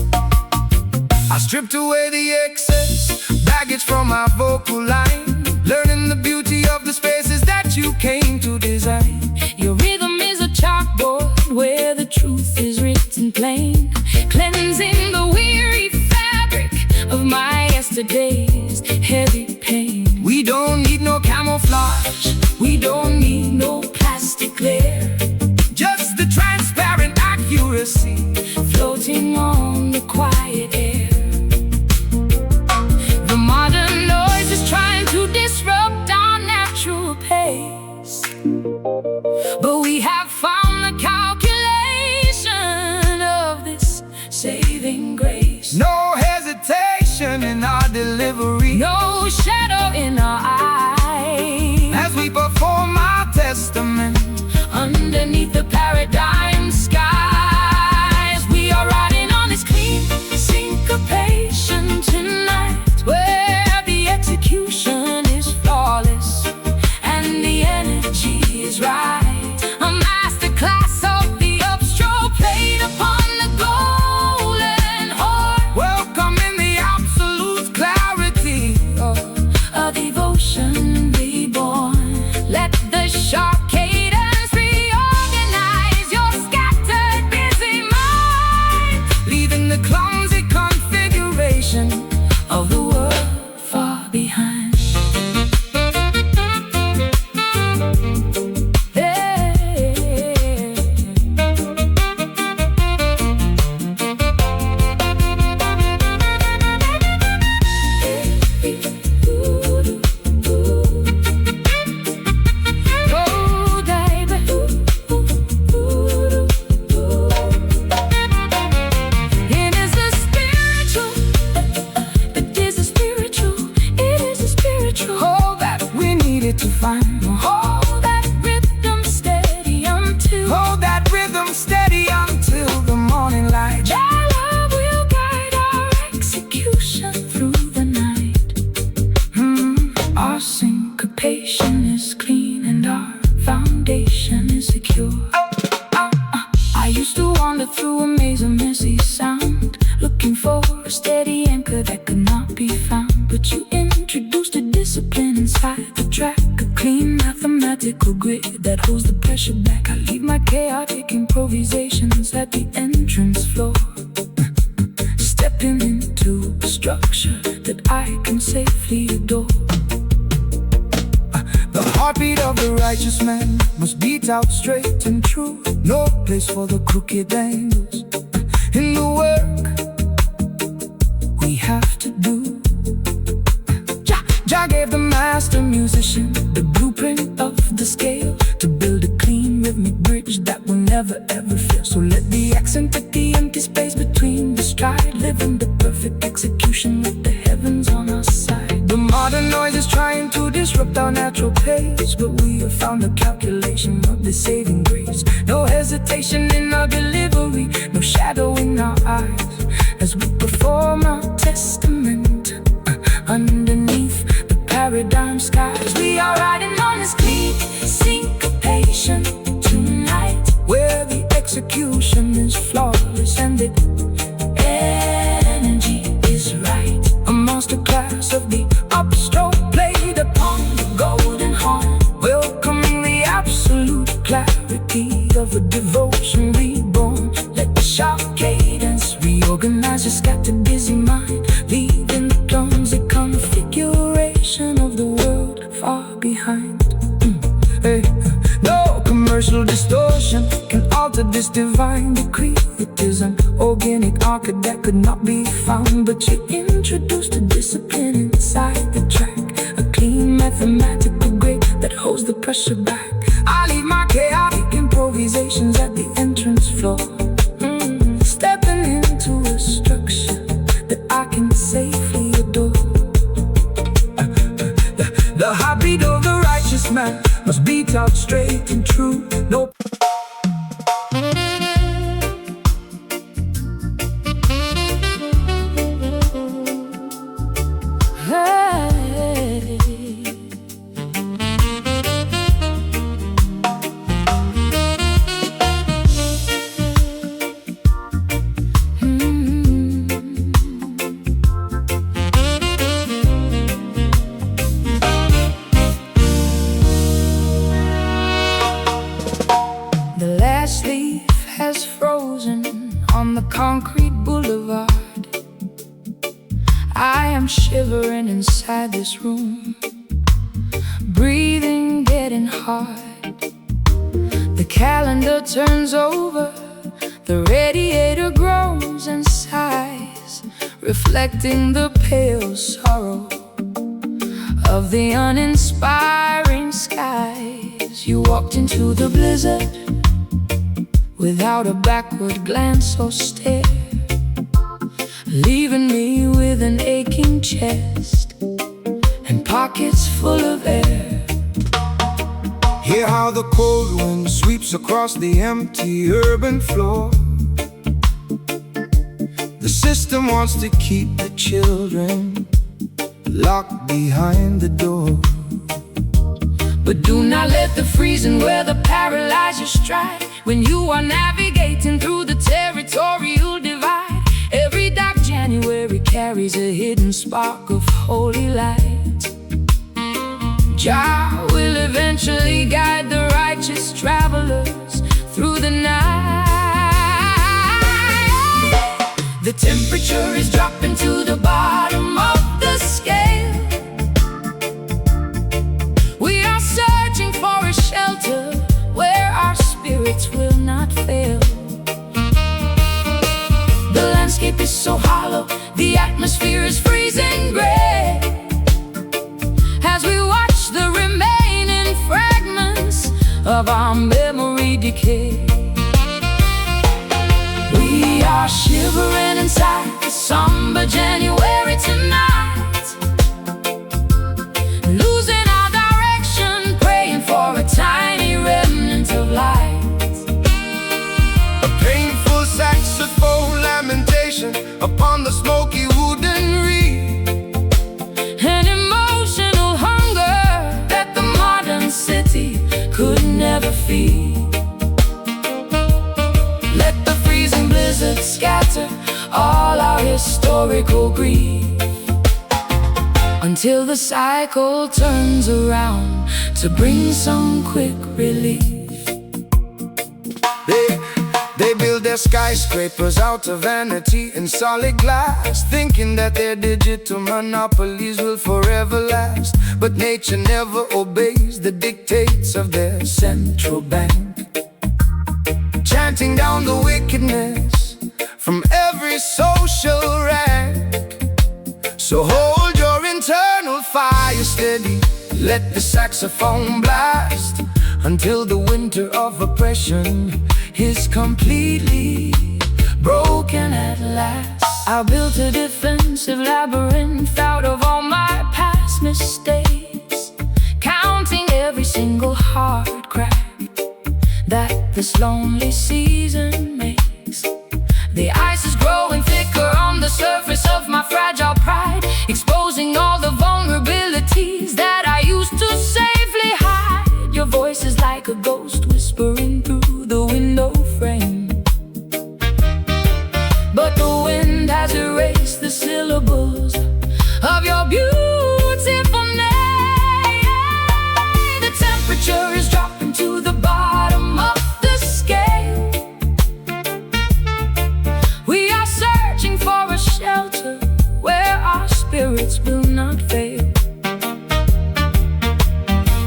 I stripped away the excess baggage from my vocal line, learning the beauty of the spaces that you came to design. Your rhythm is a chalkboard where the truth is written plain, cleansing the weary fabric of my yesterday's heavy pain. We don't need no camouflage, We don't need no plastic layer, just the transparent accuracy floating on the quiet air. The modern noise is trying to disrupt our natural pace, but we have found the calculation of this saving grace. No hesitation in our delivery, No shadow in our eyes, as we perform our testament underneath the paradigm skies. We are riding on this clean syncopation tonight, where the execution is flawless and the energy is right. A masterclass of the upstroke played upon the golden horn, welcoming the absolute clarity of a devotion reborn. Let the sharp cadence reorganize your scattered, busy mind, leaving the clumsy configuration of the world far behind. to find. Hold that rhythm steady until The morning light. Thy love will guide our execution through the night. Our syncopation is clean and our foundation is secure. I used to wander through a maze of messy sound, looking for a steady anchor that could not be found. But you introduced a discipline inside the track, a clean mathematical grid that holds the pressure back. I leave my chaotic improvisations at the entrance floor, stepping into a structure that I can safely adore. The heartbeat of the righteous man must beat out straight and true. No place for the crooked angles in the work we have to do. Jah gave the master musician the blueprint of the scale, the perfect execution with the heavens on our side. The modern noise is trying to disrupt our natural pace, but we have found the calculation of the saving grace. No hesitation in our delivery, no shadow in our eyes, as we perform our testament underneath the paradigm skies. We are riding on this clean syncopation tonight, where the execution is flawless and the energy is right. A masterclass of the upstroke played upon the golden horn, welcoming the absolute clarity of a devotion reborn. Let the sharp cadence reorganize your scattered busy mind, leaving the clumsy configuration of the world far behind. Hey. No commercial distortion can alter this divine decree. It is an organic arc that could not be found, but you introduced a discipline inside the track, a clean mathematical grade that holds the pressure back. I leave my chaotic improvisations at the entrance floor, stepping into a structure that I can safely adore. The heartbeat of the righteous man must beat out straight and true. No. Has frozen on the concrete boulevard. I am shivering inside this room, breathing, getting hard. The calendar turns over, the radiator groans and sighs, reflecting the pale sorrow of the uninspiring skies. You walked into the blizzard without a backward glance or stare, leaving me with an aching chest and pockets full of air. Hear how the cold wind sweeps across the empty urban floor. The system wants to keep the children locked behind the door. But do not let the freezing weather paralyze your stride when you are navigating through the territorial divide. Every dark January carries a hidden spark of holy light. Jah will eventually guide the righteous travelers through the night. The temperature is dropping to the bottom of the scale. We are searching for a shelter where our spirits will not fail. The landscape is so hollow, the atmosphere is freezing gray, as we watch the remaining fragments of our memory decay. We are shivering inside the somber January tonight, losing our direction, praying for a tiny remnant of light. A painful saxophone lamentation upon the smoky wooden reed. An emotional hunger that the modern city could never feed. Let the freezing blizzard scatter all our historical grief, until the cycle turns around to bring some quick relief. They build their skyscrapers out of vanity and solid glass, thinking that their digital monopolies will forever last. But nature never obeys the dictates of their central bank, chanting down the wickedness from every social rank. So hold your internal fire steady, let the saxophone blast, until the winter of oppression is completely broken at last. I built a defensive labyrinth out of all my past mistakes, counting every single hard crack that this lonely season makes. The ice is growing thicker on the surface of my fragile pride, exposing all the vulnerabilities that I used to safely hide. Your voice is like a ghost whispering through the window frame, but the wind has erased the syllables of your beautiful name. The temperature is dropping to the bottom of the scale. We are searching for a shelter where our spirits will not fail.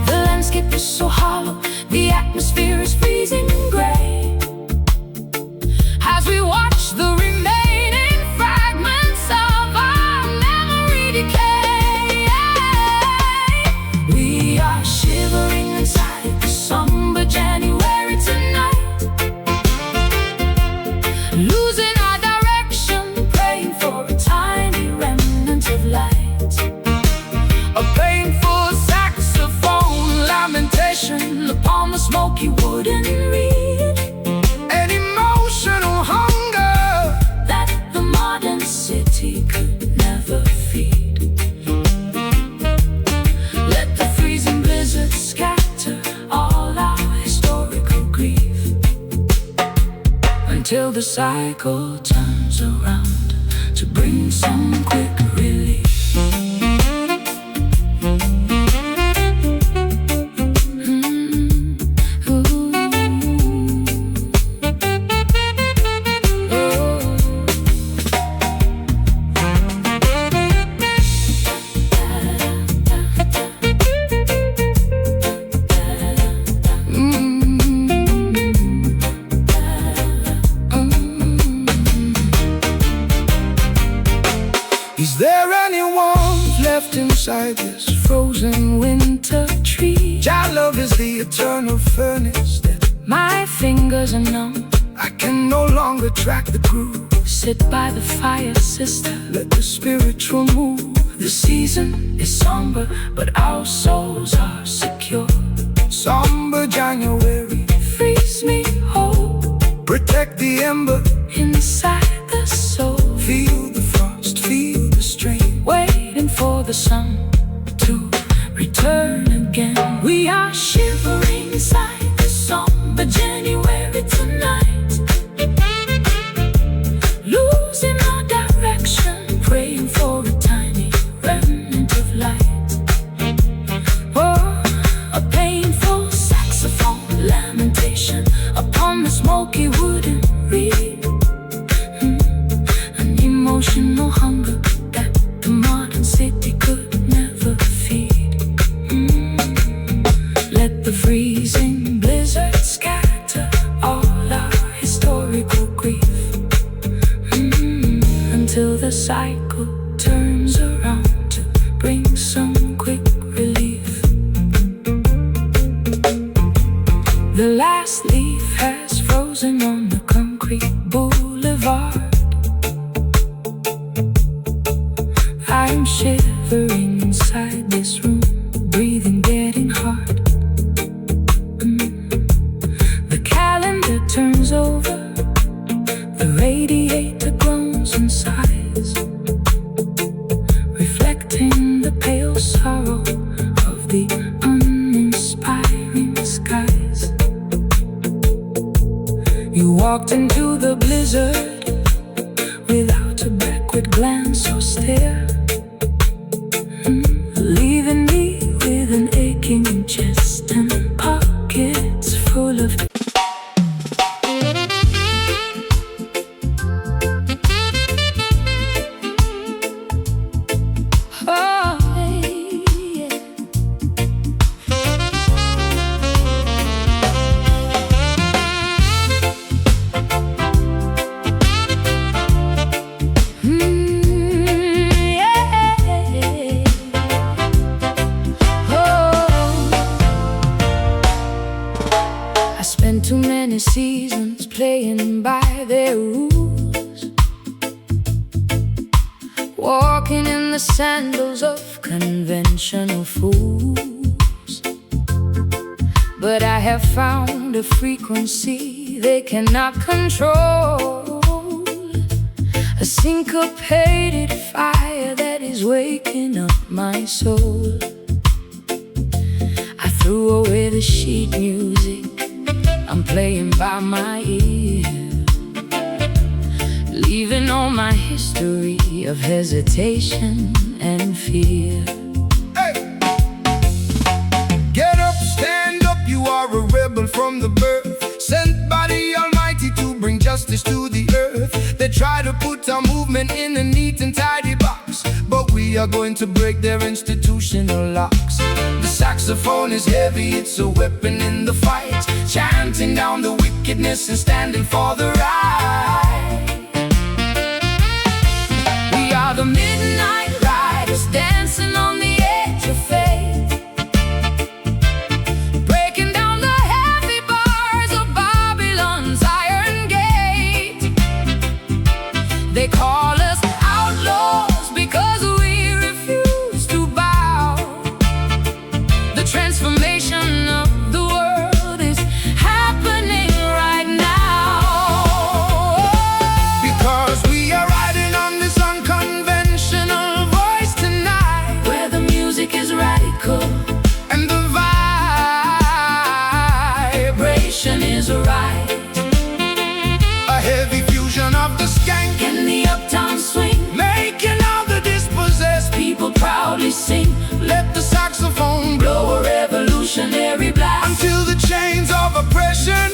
The landscape is so hollow, the atmosphere is freezing gray, as we watch the remaining fragments of our memory decay. We are shivering inside the somber January tonight, losing our direction, praying for a tiny remnant of light. A painful saxophone lamentation upon the smoky wooden reed, an emotional hunger that the modern city could never feed. Let the freezing blizzard scatter all our historical grief, until the cycle turns around to bring some quick relief. Is there any warmth left inside this frozen winter tree? Child love is the eternal furnace that My fingers are numb. I can no longer track the groove. Sit by the fire, sister. Let the spiritual move. The season is somber, but our souls are secure. Somber January, Freeze me whole protect the ember. inside the soul, Feel the frost, feel the strain. waiting for the sun to return again. We are shivering inside the somber January tonight, losing our direction, praying for a tiny remnant of light. Oh, a painful saxophone lamentation upon the smoky wooden reed, an emotional hunger that the modern city could never feed. Let the freezing blizzard scatter all our historical grief, until the cycle turns around to bring some quick relief. The last leaf has frozen on the concrete boulevard. I'm shivering inside this room, breathing getting hard. The calendar turns over, the radiator groans and sighs, reflecting the pale sorrow of the uninspiring skies. You walked into the blizzard without a backward glance or stare, leaving me with an aching chest and pockets full of oh, yeah. Yeah. walking in the sandals of conventional fools. But I have found a frequency they cannot control, a syncopated fire that is waking up my soul. I threw away the sheet music I'm playing by my ear, leaving all my history of hesitation and fear. Hey! Get up, stand up, you are a rebel from the birth, sent by the Almighty to bring justice to the earth. They try to put our movement in a neat and tidy box, but we are going to break their institutional locks. The saxophone is heavy, it's a weapon in the fight, chanting down the wickedness and standing for the right. We are the midnight riders, dancing on the edge of faith, breaking down the heavy bars of Babylon's iron gate. They call us outlaws because we refuse to bow. The transformation of the world is happening right now, because we are riding on this unconventional voice tonight, where the music is radical and the vibration is right. a heavy fusion of the skank In the uptown swing, making all the dispossessed people proudly sing, let the saxophone blow blow a revolutionary blast, until the chains of oppression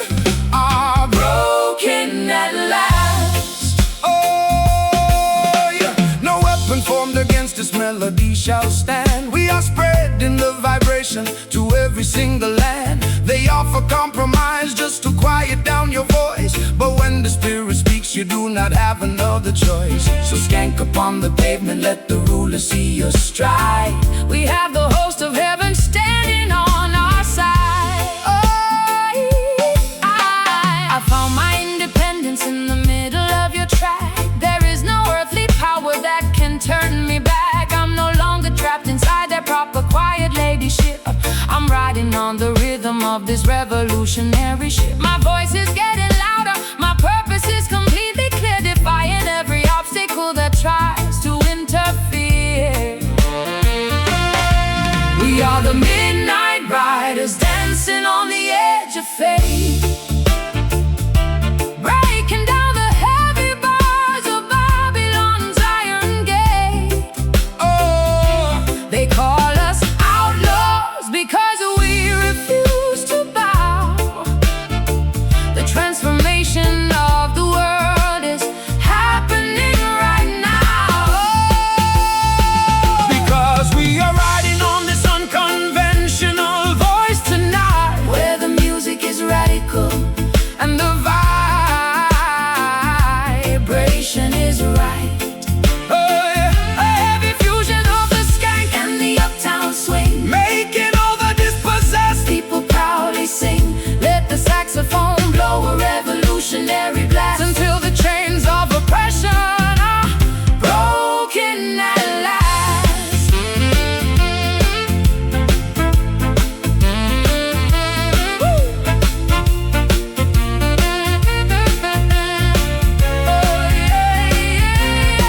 are broken. broken at last. Oh, yeah. No weapon formed against this melody shall stand. We are spreading the vibration to every single land. They offer compromise just to quiet down your voice, but when the spirit speaks, you do not have another choice. So skank upon the pavement, let the ruler see your stride. We have the host of heaven standing on our side. I found my independence in the middle of your track. There is no earthly power that can turn me back. I'm no longer trapped inside that proper quiet ladyship. I'm riding on the rhythm of this revolutionary ship. My voice is getting louder, my purpose is completely clear, defying every obstacle that tries to interfere. We are the midnight riders, dancing on the edge of faith, breaking down the heavy bars of Babylon's iron gate. Oh, They call us outlaws because we refuse to bow. The transformation of the world is happening right now, because we are riding on this unconventional voice tonight, where the music is radical and the vibration is right. oh, yeah. A heavy fusion of the skank and the uptown swing, making all the dispossessed people proudly sing, let the saxophone blow a revolutionary blast, until the chains of oppression are broken at last. Woo! Oh, yeah, yeah.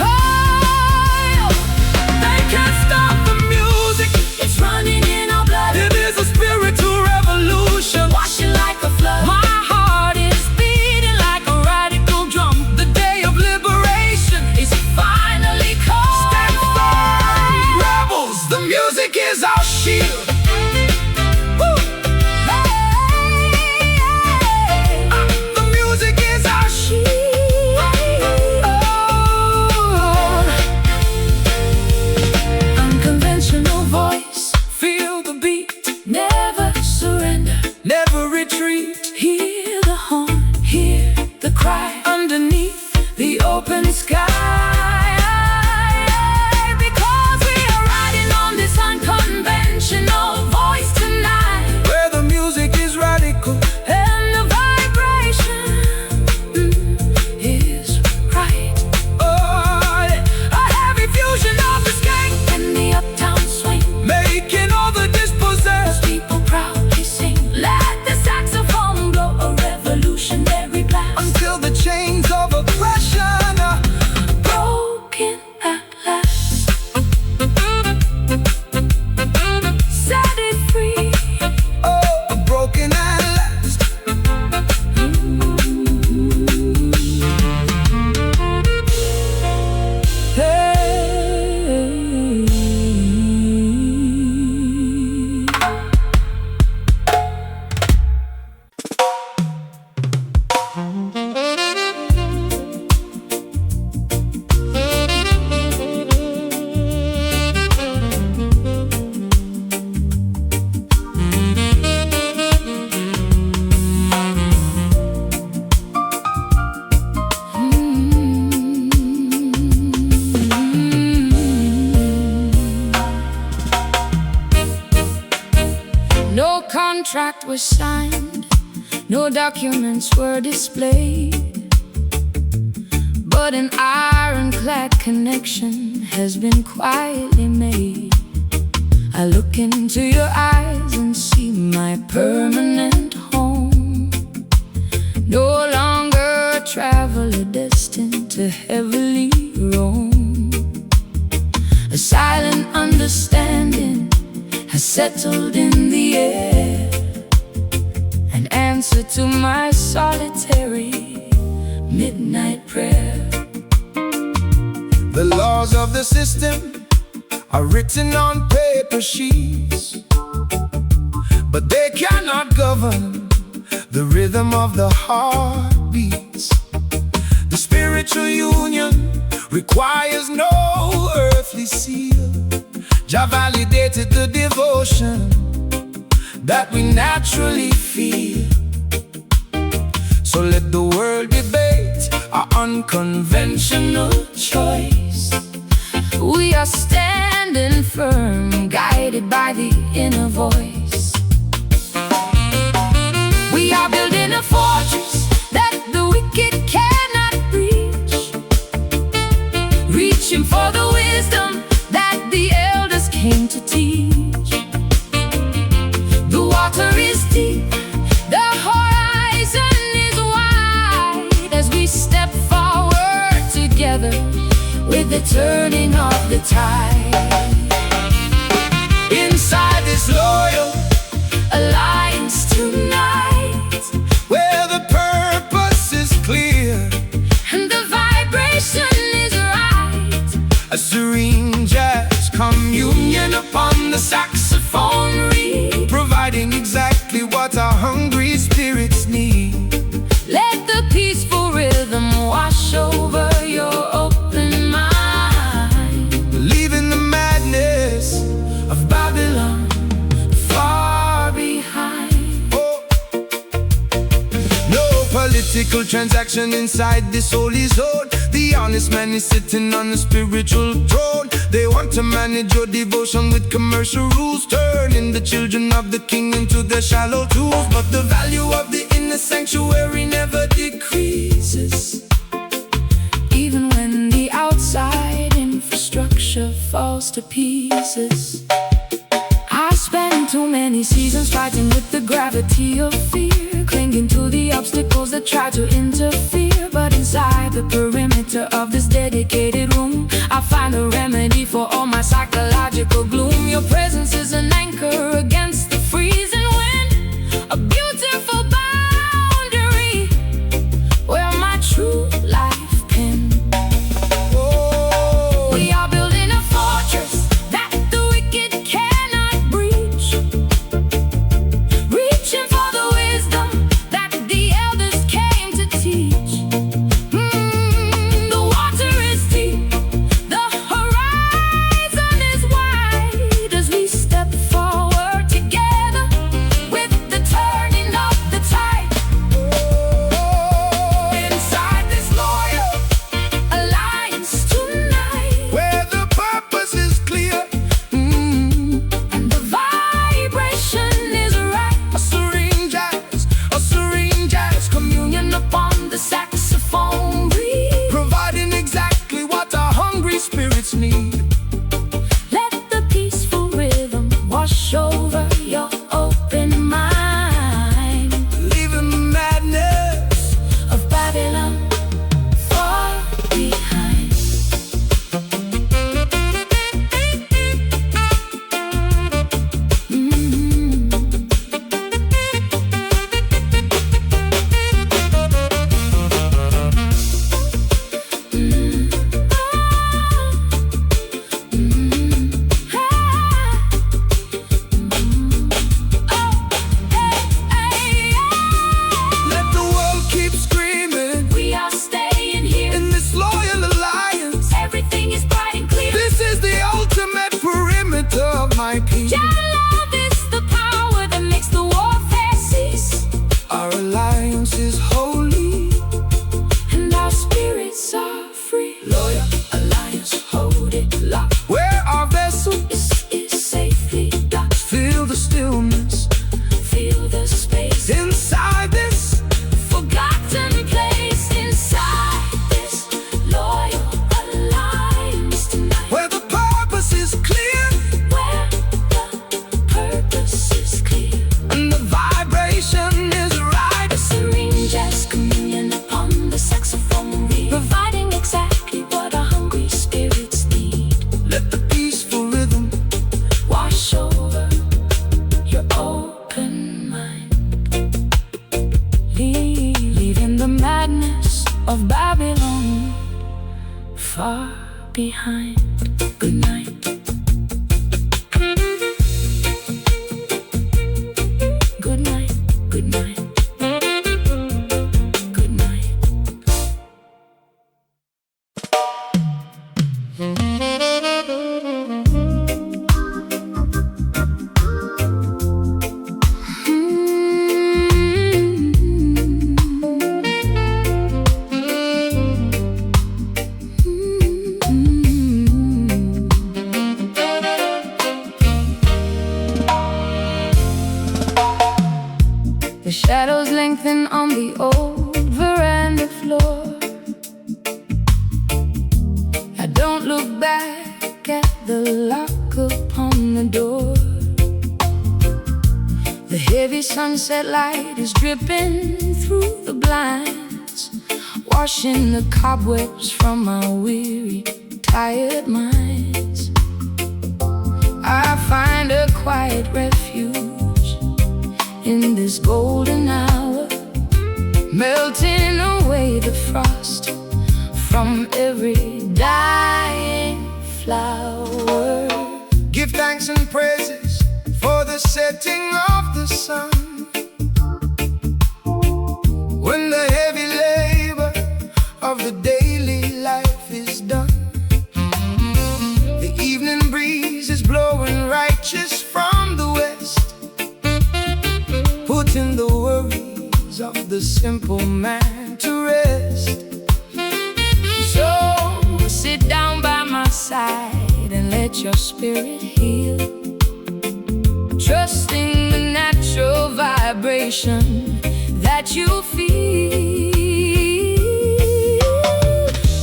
Oh. They can't stop the music. It's running in our blood, It is a spiritual revolution. washing like a flood. My heart is beating like a radical drum. The day of liberation. It's finally come. Stand firm, rebels. The music is our shield. Woo! The music is our shield. Unconventional voice, Feel the beat, never surrender. never retreat. Hear the horn, hear the cry Underneath the open sky. Because we are riding on this unconventional No contract was signed, no documents were displayed, but an ironclad connection has been quietly made. I look into your eyes and see my permanent home. No longer a traveler destined to heavily roam. A silent understanding has settled in the air, an answer to my solitary midnight prayer. The laws of the system are written on paper sheets, but they cannot govern the rhythm of the heartbeats. The spiritual union requires no earthly seal. Jah validated the devotion that we naturally feel. So let the world debate our unconventional choice. We are standing firm, guided by the inner voice. We are building a fortress that the wicked cannot reach, reaching for the wisdom that the elders came to teach. The water is deep, the horizon is wide, as we step forward together with the turning of the tide. Inside this loyal alliance tonight, where the purpose is clear and the vibration is right, a serene jazz communion upon the saxophone reed, providing exactly what our hungry spirits need. let the peaceful rhythm wash over your open mind, Leaving the madness of Babylon far behind. Oh. No political transaction inside this holy zone. The honest man is sitting on the spiritual throne. They want to manage your devotion with commercial rules, turning the children of the king into their shallow tools. But the value of the inner sanctuary never decreases, Even when the outside infrastructure falls to pieces. I spent too many seasons fighting with the gravity of fear, clinging to the obstacles that try to interfere. But inside the perimeter of this dedicated room, I find a remedy for all my psychological gloom. Your presence is an anchor against the freezing wind, a beautiful boundary where my true life can. oh. We are building a fortress that the wicked cannot breach, reaching for the wisdom that the elders came to teach. The water is deep, the horizon is wide, as we behind. Good night. Good night. Good night. Good night. The shadows lengthen on the old veranda floor. I don't look back at the lock upon the door. The heavy sunset light is dripping through the blinds, washing the cobwebs from my weary, tired minds. I find a quiet refuge in this golden hour, melting away the frost from every dying flower. Give thanks and praises for the setting of the sun, when the heavy labor of the daily life is done. The evening breeze is blowing righteous from the west, putting the worries of the simple man to rest. So sit down by my side and let your spirit heal, trusting the natural vibration that you feel.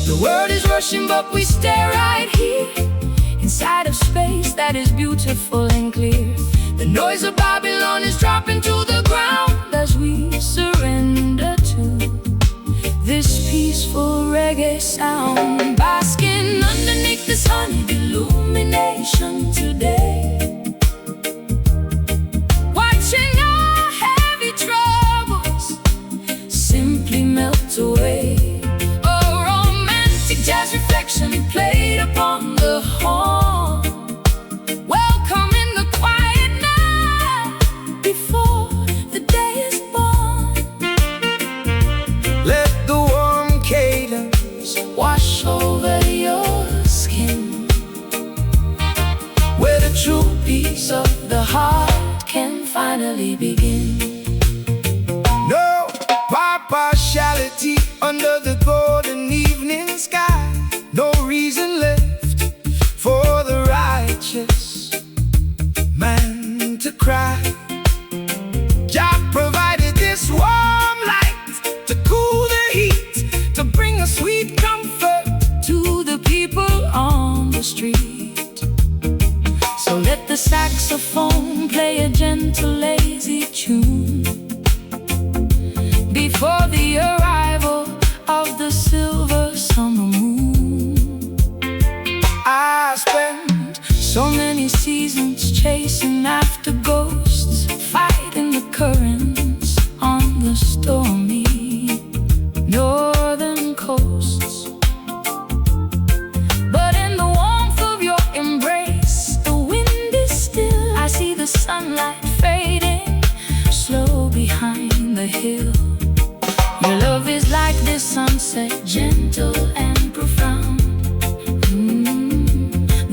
The world is rushing, but we stay right here, inside of space that is beautiful and clear. The noise of Babylon is dropping to the ground as we surrender to this peaceful reggae sound, basking underneath this honeyed illumination today, watching our heavy troubles simply melt away. A romantic jazz reflection played upon the horn, welcoming the quiet night before the day is born. Let the warm cadence Wash over your skin, where the true peace of the heart can finally begin. no partiality under the golden evening sky. No reason left for the righteous man to cry. Jah provided this warm light to cool the heat, to bring a sweet comfort To the people on the street, so let the saxophone play a gentle, lazy tune before the arrival of the silver summer moon. I spend. So many seasons chasing after ghosts, fighting the currents on the stormy northern coasts. But in the warmth of your embrace, the wind is still. I see the sunlight fading slow behind the hill. Your love is like this sunset, gentle and profound.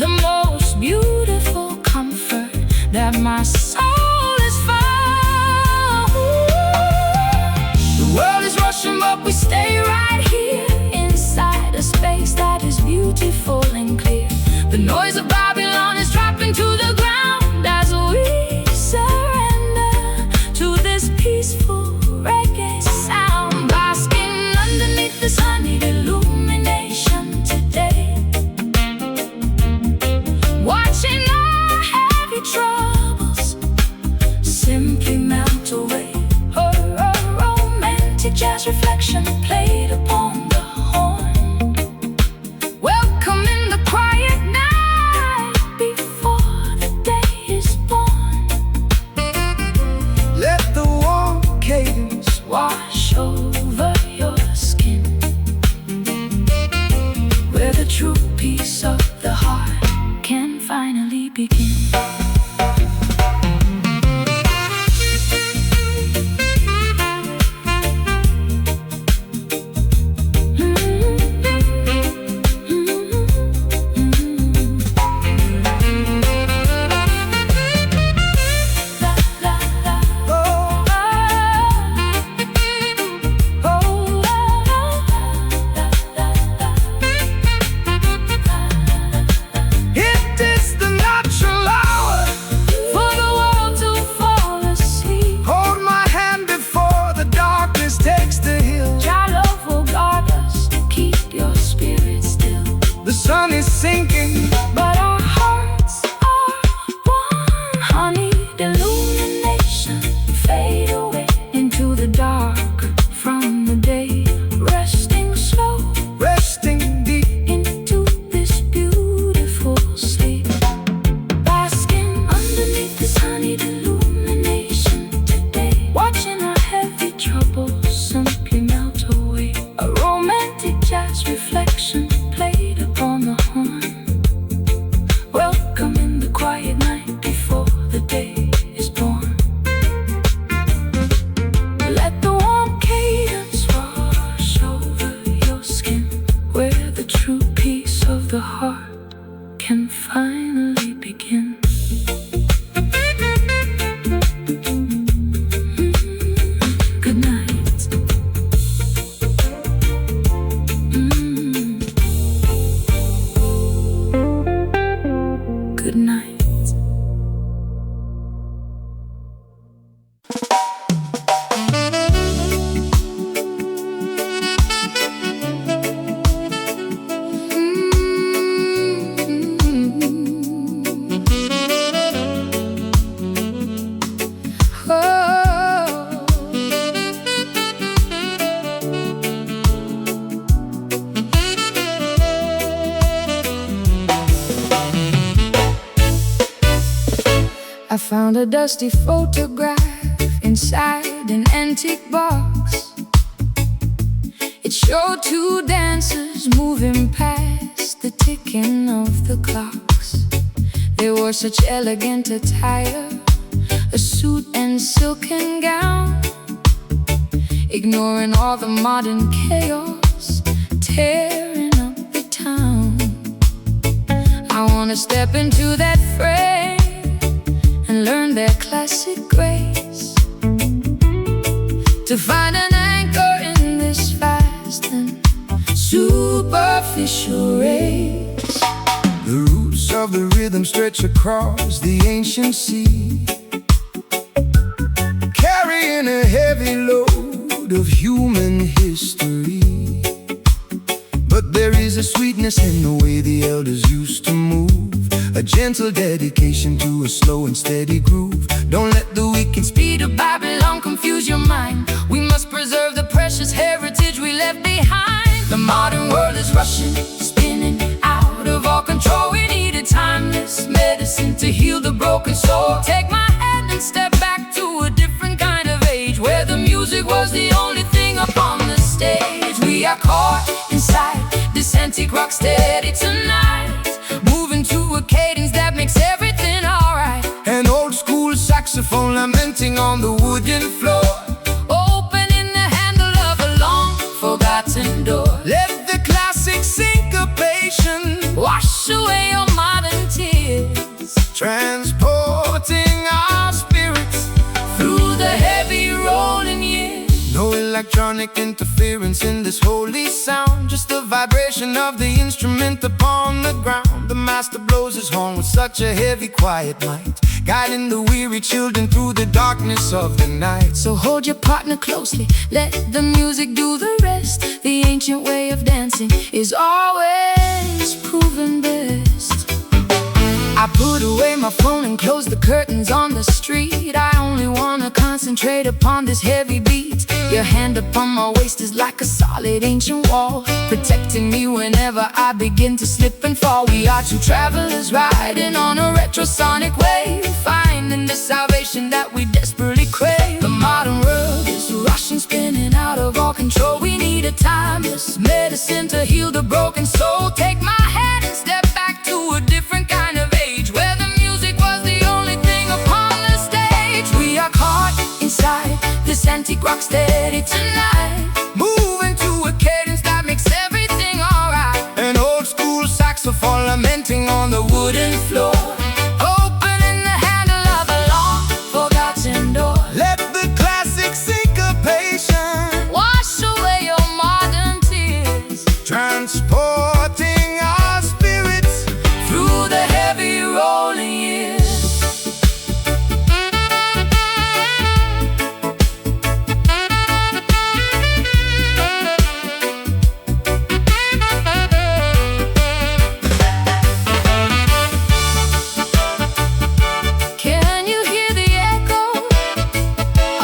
The most beautiful comfort that my soul has found. The world is rushing, but we stay right here, inside a space that is beautiful and clear. The noise of Babylon is dropping to the ground as we surrender to this peaceful reggae sound, basking underneath this honeyed illumination today, watching our heavy troubles simply melt away. A romantic jazz reflection played upon the horn, welcoming the quiet night before the I found a dusty photograph inside an antique box. It showed two dancers moving past the ticking of the clocks. They wore such elegant attire, a suit and silken gown, ignoring all the modern chaos, tearing up the town. I wanna step into that fray and learn their classic grace, to find an anchor in this fast and superficial race. The roots of the rhythm stretch across the ancient sea, carrying a heavy load of human history. But there is a sweetness in the way the elders used to move, a gentle dedication to a slow and steady groove. Don't let the wicked speed of Babylon confuse your mind. We must preserve the precious heritage we left behind. The modern world is rushing, spinning out of all control. We need a timeless medicine to heal the broken soul. Take my hand and step back to a different kind of age, where the music was the only thing up on the stage. We are caught inside this antique rock steady tonight, moving to a cadence that makes everything alright. An old school saxophone lamenting on the wooden floor, opening the handle of a long forgotten door. let the classic syncopation Wash away your modern tears, transporting our spirits through the heavy rolling years. No electronic interference in this holy sound, just the vibration of the instrument upon the ground. The master blows his horn with such a heavy, quiet might, guiding the weary children through the darkness of the night. So hold your partner closely, let the music do the rest. The ancient way of dancing is always proven best. I put away my phone and close the curtains on the street. I only wanna concentrate upon this heavy beat. Your hand upon my waist is like a solid ancient wall, protecting me whenever I begin to slip and fall. We are two travelers riding on a retrosonic wave, finding the salvation that we desperately crave. The modern world is rushing, spinning out of all control. We need a timeless medicine to heal the broken soul. Take my hand and step back to a different kind of age, where the music was the only thing upon the stage. We are caught inside this antique rock steady tonight, Moving to a cadence that makes everything alright. An old school saxophone lamenting on the wooden floor, opening the handle of a long forgotten door. let the classic syncopation Wash away your modern tears, transporting our spirits through the heavy rolling years. Can you hear the echo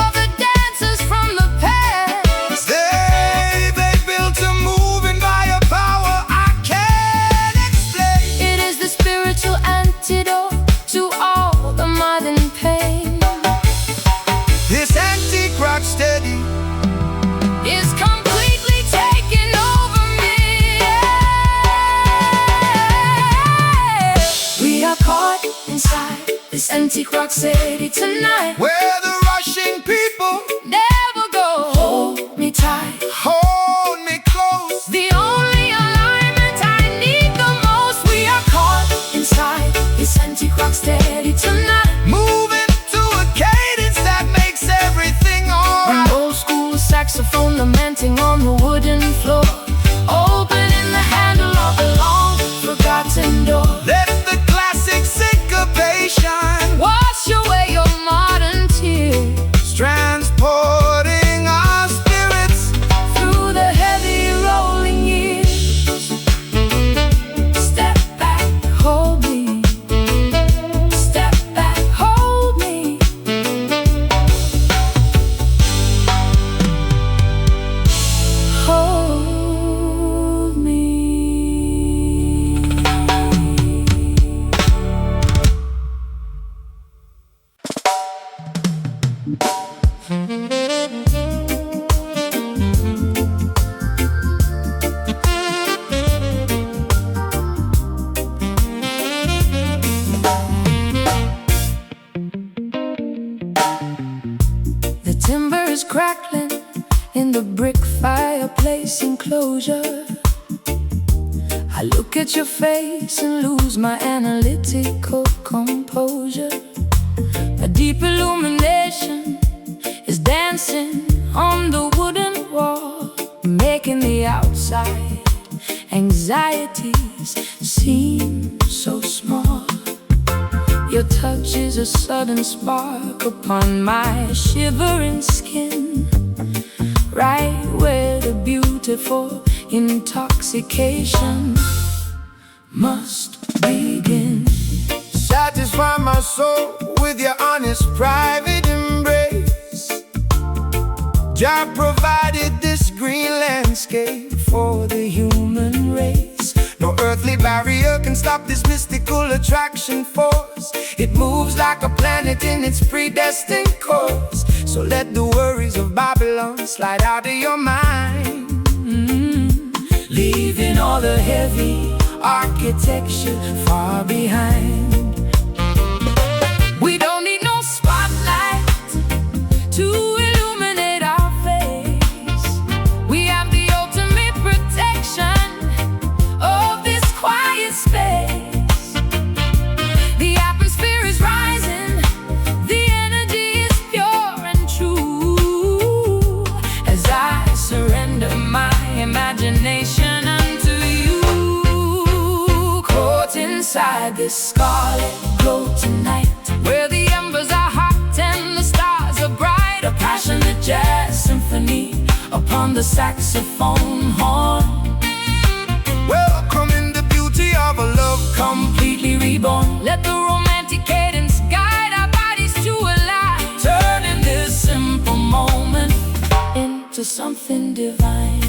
of the dancers from the past? They built a moving by a power I can't explain. It is the spiritual antidote to all the modern pain. This antique rock steady Is completely taking over me. We are caught inside this antique rock city tonight, where the rushing people never go. Hold me tight, hold me close. the only alignment I need the most. We are caught inside this antique rock steady tonight, Moving to a cadence that makes everything alright. an old school saxophone lamenting on the wooden floor, opening the handle of a long forgotten door. Let the classic syncopation Wash away your modern tears, transport The timber is crackling in the brick fireplace enclosure. I look at your face and lose my analytical composure. A deep illumination is dancing on the wooden wall, making the outside anxieties seem so small. Your touch is a sudden spark upon my shivering skin, right where the beautiful intoxication must begin. Satisfy my soul with your honest private embrace. Jah provided this green landscape for the human race. No earthly barrier can stop this mystical attraction force. It moves like a planet in its predestined course. So let the worries of Babylon slide out of your mind, leaving all the heavy architecture far behind. We don't need no spotlight to illuminate our face. We have the ultimate protection of this quiet space. The atmosphere is rising, the energy is pure and true, as I surrender my imagination unto you. Caught inside this scarlet glow tonight, where the embers are hot and the stars are bright. A passionate jazz symphony upon the saxophone horn. Welcome in the beauty of a love Completely reborn. Let the romantic cadence guide our bodies to a life, turning this simple moment into something divine.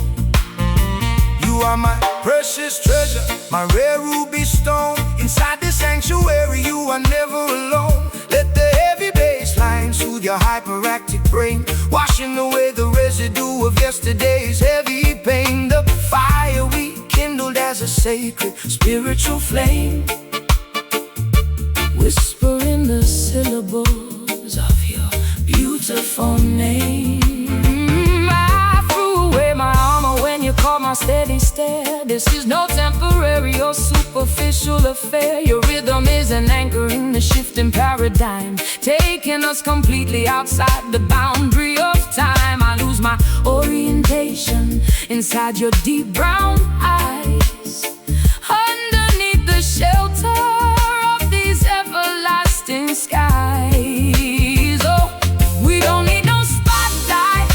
You are my precious treasure, my rare ruby stone. Inside this sanctuary you are never alone. Let the heavy bass line soothe your hyperactive brain, washing away the residue of yesterday's heavy pain. The fire we kindled as a sacred spiritual flame, whispering the syllables of your beautiful name. I threw away my armor when you caught my steady stare. This is no temporary or superficial affair. Your rhythm is an anchor in the shifting paradigm, taking us completely outside the boundary of time. I lose my orientation inside your deep brown eyes, underneath the shelter of these everlasting skies. Oh, we don't need no spotlight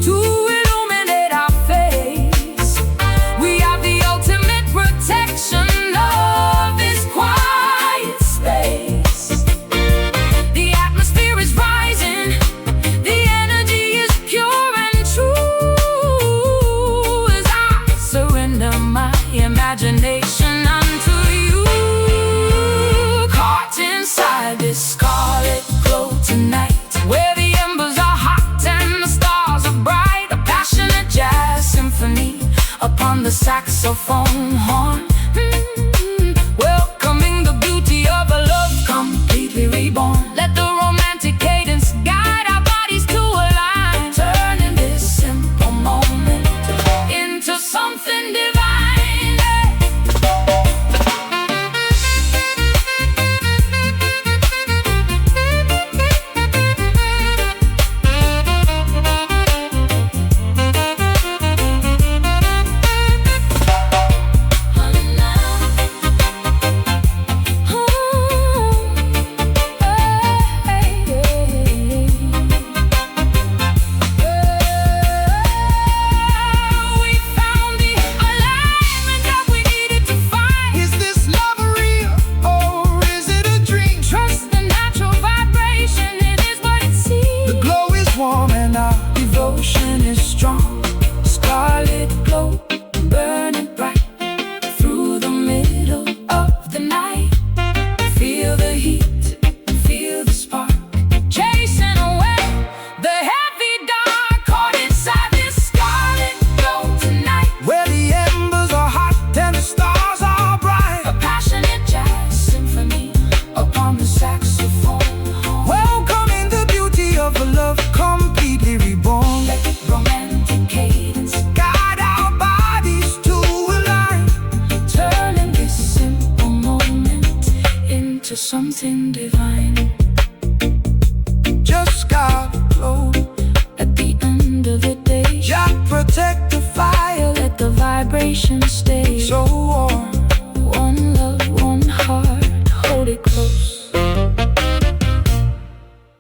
to illuminate our face. We have the ultimate protection of this quiet space. The atmosphere is rising, the energy is pure and true, as I surrender my imagination unto you. Caught inside this scarlet glow tonight, where the embers are hot and the stars are bright. A passionate jazz symphony upon the saxophone horn.